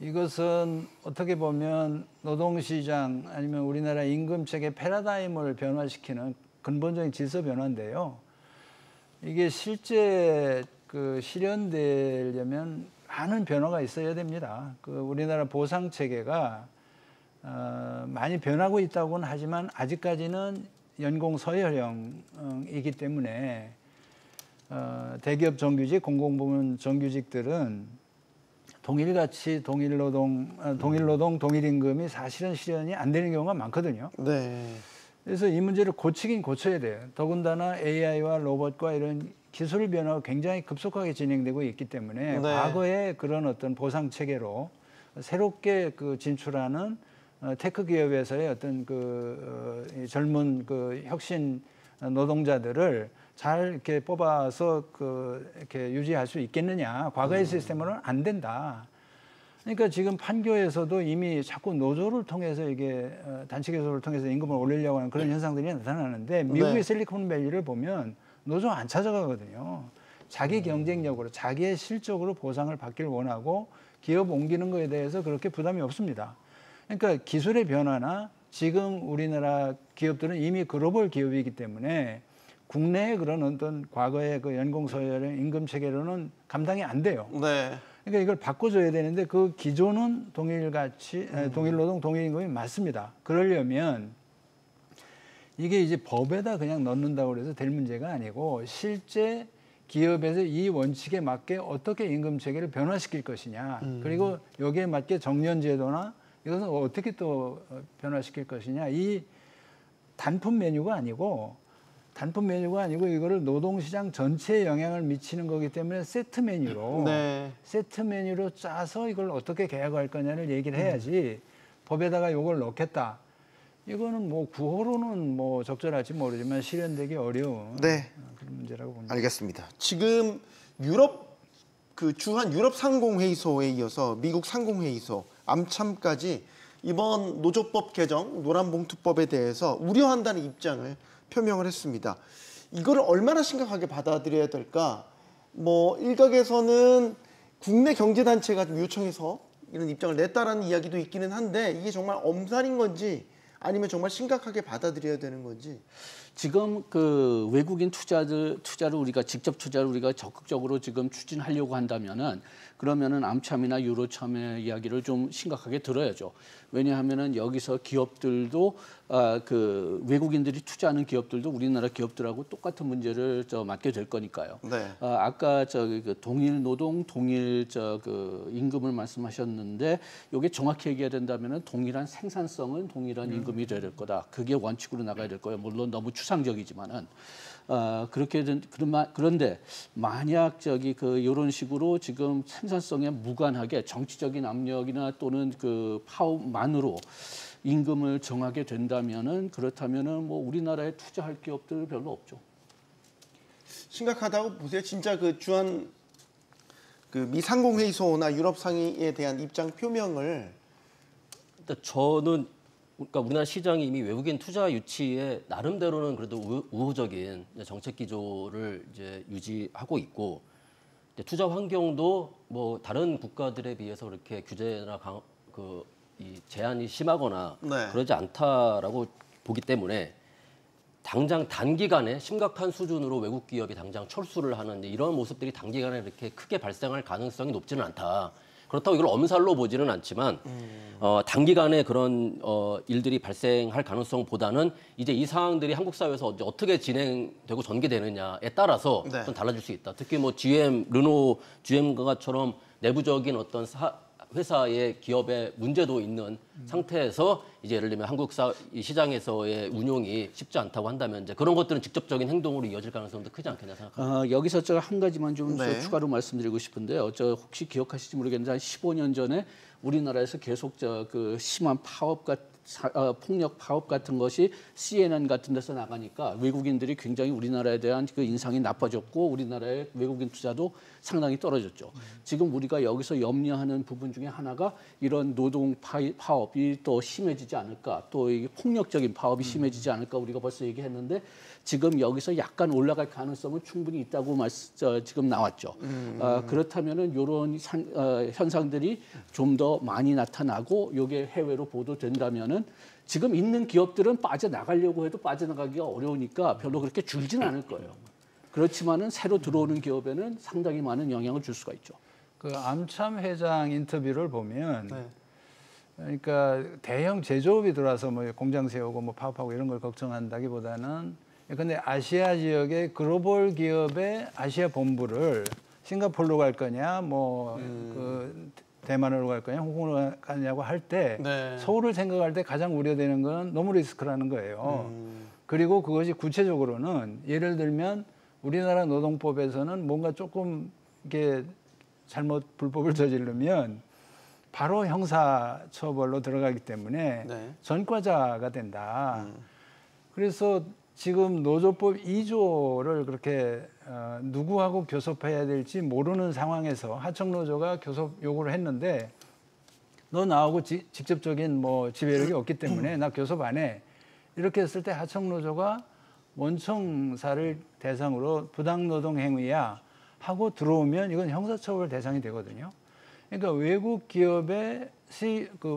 이것은 어떻게 보면 노동시장 아니면 우리나라 임금체계 패러다임을 변화시키는 근본적인 질서 변화인데요. 이게 실제 실현되려면 많은 변화가 있어야 됩니다. 우리나라 보상 체계가 많이 변하고 있다고는 하지만 아직까지는 연공 서열형이기 때문에 대기업 정규직, 공공부문 정규직들은 동일가치, 동일노동, 동일임금이 사실은 실현이 안 되는 경우가 많거든요. 네. 그래서 이 문제를 고치긴 고쳐야 돼요. 더군다나 AI와 로봇과 이런 기술 변화가 굉장히 급속하게 진행되고 있기 때문에 네. 과거에 그런 어떤 보상 체계로 새롭게 진출하는 테크 기업에서의 어떤 젊은 혁신 노동자들을 잘 이렇게 뽑아서 이렇게 유지할 수 있겠느냐? 과거의 시스템으로는 안 된다. 그러니까 지금 판교에서도 이미 자꾸 노조를 통해서 이게 단체교섭을 통해서 임금을 올리려고 하는 그런 현상들이 나타나는데 미국의 네. 실리콘밸리를 보면 노조 안 찾아가거든요. 자기 경쟁력으로, 자기의 실적으로 보상을 받기를 원하고 기업 옮기는 거에 대해서 그렇게 부담이 없습니다. 그러니까 기술의 변화나 지금 우리나라 기업들은 이미 글로벌 기업이기 때문에 국내의 그런 어떤 과거의 연공서열의 임금 체계로는 감당이 안 돼요. 네. 그러니까 이걸 바꿔줘야 되는데 그 기존은 동일가치, 동일노동, 동일임금이 맞습니다. 그러려면 이게 이제 법에다 그냥 넣는다고 해서 될 문제가 아니고 실제 기업에서 이 원칙에 맞게 어떻게 임금 체계를 변화시킬 것이냐, 그리고 여기에 맞게 정년제도나 이것은 어떻게 또 변화시킬 것이냐, 이 단품 메뉴가 아니고 이거를 노동시장 전체에 영향을 미치는 거기 때문에 세트 메뉴로 짜서 이걸 어떻게 개혁할 거냐를 얘기를 해야지 법에다가 이걸 넣겠다. 이거는 뭐 구호로는 뭐 적절할지 모르지만 실현되기 어려운 그런 문제라고 봅니다. 알겠습니다. 지금 유럽 주한 유럽 상공회의소에 이어서 미국 상공회의소, 암참까지 이번 노조법 개정, 노란봉투법에 대해서 우려한다는 입장을 표명을 했습니다. 이거를 얼마나 심각하게 받아들여야 될까? 뭐 일각에서는 국내 경제단체가 좀 요청해서 이런 입장을 냈다라는 이야기도 있기는 한데 이게 정말 엄살인 건지 아니면 정말 심각하게 받아들여야 되는 건지. 지금 그 외국인 투자를 우리가 직접 투자를 우리가 적극적으로 지금 추진하려고 한다면은 그러면은 암참이나 유로참의 이야기를 좀 심각하게 들어야죠. 왜냐하면은 여기서 기업들도 그 외국인들이 투자하는 기업들도 우리나라 기업들하고 똑같은 문제를 맞게 될 거니까요. 네. 아까 그 동일 노동, 동일 그 임금을 말씀하셨는데 이게 정확히 얘기해야 된다면은 동일한 생산성은 동일한 임금이 될 거다. 그게 원칙으로 나가야 될 거예요. 물론 너무 추상적이지만은. 그런데 만약 그 이런 식으로 지금 생산성에 무관하게 정치적인 압력이나 또는 그 파업만으로 임금을 정하게 된다면은 그렇다면은 뭐 우리나라에 투자할 기업들 별로 없죠. 심각하다고 보세요. 진짜 그 주한 그 미 상공회의소나 유럽 상의에 대한 입장 표명을 저는 그러니까 우리나라 시장이 이미 외국인 투자 유치에 나름대로는 그래도 우호적인 정책 기조를 이제 유지하고 있고 투자 환경도 뭐 다른 국가들에 비해서 그렇게 규제나 이 제한이 심하거나 네. 그러지 않다라고 보기 때문에 당장 단기간에 심각한 수준으로 외국 기업이 당장 철수를 하는 이런 모습들이 단기간에 이렇게 크게 발생할 가능성이 높지는 않다. 그렇다고 이걸 엄살로 보지는 않지만 단기간에 그런 일들이 발생할 가능성보다는 이제 이 상황들이 한국 사회에서 어떻게 진행되고 전개되느냐에 따라서 네. 좀 달라질 수 있다. 특히 뭐 GM, 르노, GM과처럼 내부적인 어떤 회사의 기업의 문제도 있는 상태에서 이제 예를 들면 한국 시장에서의 운용이 쉽지 않다고 한다면 이제 그런 것들은 직접적인 행동으로 이어질 가능성도 크지 않겠냐 생각합니다. 여기서 저 한 가지만 좀 네. 추가로 말씀드리고 싶은데요. 저 혹시 기억하실지 모르겠는데 한 15년 전에 우리나라에서 계속 그 심한 폭력 파업 같은 것이 CNN 같은 데서 나가니까 외국인들이 굉장히 우리나라에 대한 그 인상이 나빠졌고 우리나라의 외국인 투자도 상당히 떨어졌죠. 지금 우리가 여기서 염려하는 부분 중에 하나가 이런 노동 파업이 또 심해지지 않을까, 또 이 폭력적인 파업이 심해지지 않을까 우리가 벌써 얘기했는데 지금 여기서 약간 올라갈 가능성은 충분히 있다고 지금 나왔죠. 그렇다면은 이런 현상들이 좀 더 많이 나타나고 이게 해외로 보도된다면은 지금 있는 기업들은 빠져나가려고 해도 빠져나가기가 어려우니까 별로 그렇게 줄지는 않을 거예요. 그렇지만은 새로 들어오는 기업에는 상당히 많은 영향을 줄 수가 있죠. 그 암참 회장 인터뷰를 보면 네. 그러니까 대형 제조업이 들어와서 뭐 공장 세우고 뭐 파업하고 이런 걸 걱정한다기보다는 근데 아시아 지역의 글로벌 기업의 아시아 본부를 싱가포르로 갈 거냐 그 대만으로 갈 거냐 홍콩으로 가냐고 할 때 네. 서울을 생각할 때 가장 우려되는 건 너무 리스크라는 거예요. 그리고 그것이 구체적으로는 예를 들면 우리나라 노동법에서는 뭔가 조금 이게 잘못 불법을 저지르면 바로 형사처벌로 들어가기 때문에 네. 전과자가 된다. 그래서 지금 노조법 2조를 그렇게 누구하고 교섭해야 될지 모르는 상황에서 하청노조가 교섭 요구를 했는데 너 나하고 직접적인 뭐 지배력이 없기 때문에 나 교섭 안 해. 이렇게 했을 때 하청노조가 원청사를 대상으로 부당노동 행위야 하고 들어오면 이건 형사처벌 대상이 되거든요. 그러니까 외국 기업의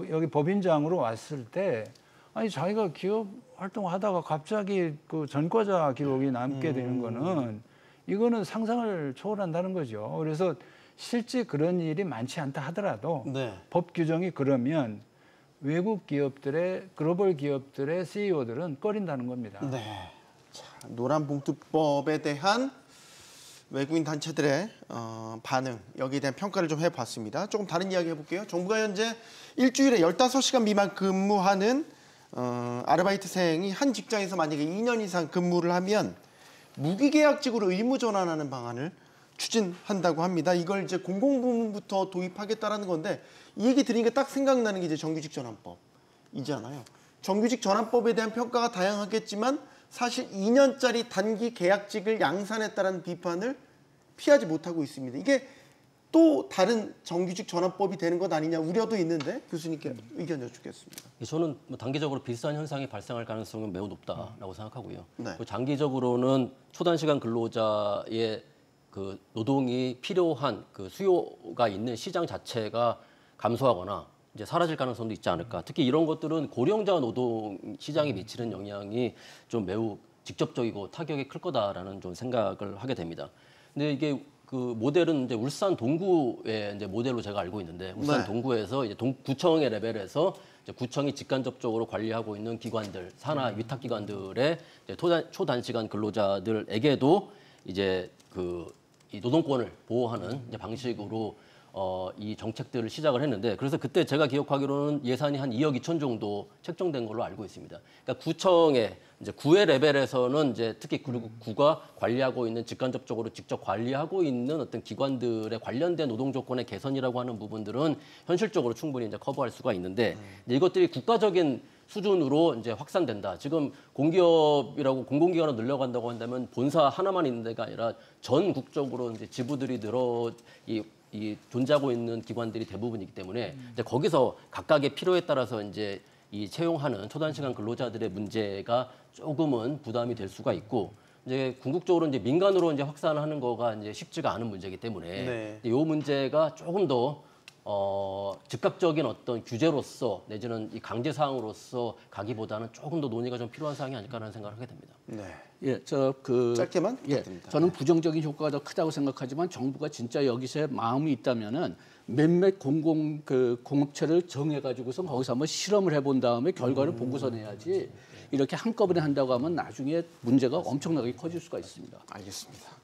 여기 법인장으로 왔을 때 아니 자기가 기업 활동하다가 갑자기 그 전과자 기록이 남게 되는 거는 이거는 상상을 초월한다는 거죠. 그래서 실제 그런 일이 많지 않다 하더라도 네. 법 규정이 그러면 외국 기업들의 글로벌 기업들의 CEO들은 꺼린다는 겁니다. 네. 자, 노란봉투법에 대한 외국인 단체들의 반응, 여기에 대한 평가를 좀 해봤습니다. 조금 다른 이야기 해볼게요. 정부가 현재 일주일에 15시간 미만 근무하는 아르바이트생이 한 직장에서 만약에 2년 이상 근무를 하면 무기계약직으로 의무 전환하는 방안을 추진한다고 합니다. 이걸 이제 공공부문부터 도입하겠다라는 건데 이 얘기 들으니까 딱 생각나는 게 이제 정규직 전환법이잖아요. 정규직 전환법에 대한 평가가 다양하겠지만 사실 2년짜리 단기 계약직을 양산했다는 비판을 피하지 못하고 있습니다. 이게 또 다른 정규직 전환법이 되는 것 아니냐 우려도 있는데 교수님께 의견 여쭙겠습니다. 저는 뭐 단기적으로 비슷한 현상이 발생할 가능성은 매우 높다라고 생각하고요. 네. 장기적으로는 초단시간 근로자의 그 노동이 필요한 그 수요가 있는 시장 자체가 감소하거나 이제 사라질 가능성도 있지 않을까. 특히 이런 것들은 고령자 노동 시장에 미치는 영향이 좀 매우 직접적이고 타격이 클 거다라는 좀 생각을 하게 됩니다. 근데 이게 그 모델은 이제 울산 동구의 이제 모델로 제가 알고 있는데 울산 네. 동구에서 이제 구청의 레벨에서 이제 구청이 직간접적으로 관리하고 있는 기관들, 산하 위탁 기관들의 이제 초단시간 근로자들에게도 이제 이 노동권을 보호하는 이제 방식으로 이 정책들을 시작을 했는데 그래서 그때 제가 기억하기로는 예산이 한 2억 2천 정도 책정된 걸로 알고 있습니다. 그러니까 구청의 이제 구의 레벨에서는 이제 특히 그리고 구가 관리하고 있는 직간접적으로 직접 관리하고 있는 어떤 기관들의 관련된 노동 조건의 개선이라고 하는 부분들은 현실적으로 충분히 이제 커버할 수가 있는데 이제 이것들이 국가적인 수준으로 이제 확산된다. 지금 공기업이라고 공공기관을 늘려간다고 한다면 본사 하나만 있는 데가 아니라 전국적으로 이제 지부들이 이 존재하고 있는 기관들이 대부분이기 때문에 이제 거기서 각각의 필요에 따라서 이제 이 채용하는 초단시간 근로자들의 문제가 조금은 부담이 될 수가 있고 이제 궁극적으로 이제 민간으로 이제 확산하는 거가 이제 쉽지가 않은 문제이기 때문에 네. 이 문제가 조금 더 즉각적인 어떤 규제로서 내지는 이 강제 사항으로서 가기보다는 조금 더 논의가 좀 필요한 사항이 아닐까라는 생각을 하게 됩니다. 네. 예, 짧게만 부탁드립니다. 저는 부정적인 효과가 더 크다고 생각하지만 정부가 진짜 여기서 마음이 있다면은 몇몇 공업체를 정해가지고서 거기서 한번 실험을 해본 다음에 결과를 보고서 내야지 이렇게 한꺼번에 한다고 하면 나중에 문제가 엄청나게 커질 수가 있습니다. 알겠습니다.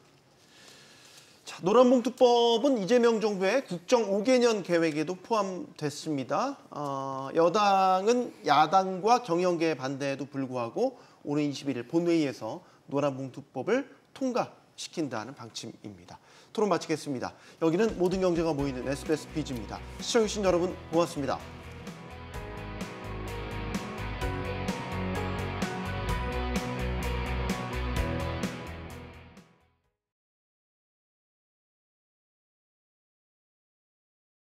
자, 노란봉투법은 이재명 정부의 국정 5개년 계획에도 포함됐습니다. 여당은 야당과 경영계의 반대에도 불구하고 오는 21일 본회의에서 노란봉투법을 통과시킨다는 방침입니다. 토론 마치겠습니다. 여기는 모든 경제가 모이는 SBS 비즈입니다. 시청해주신 여러분 고맙습니다.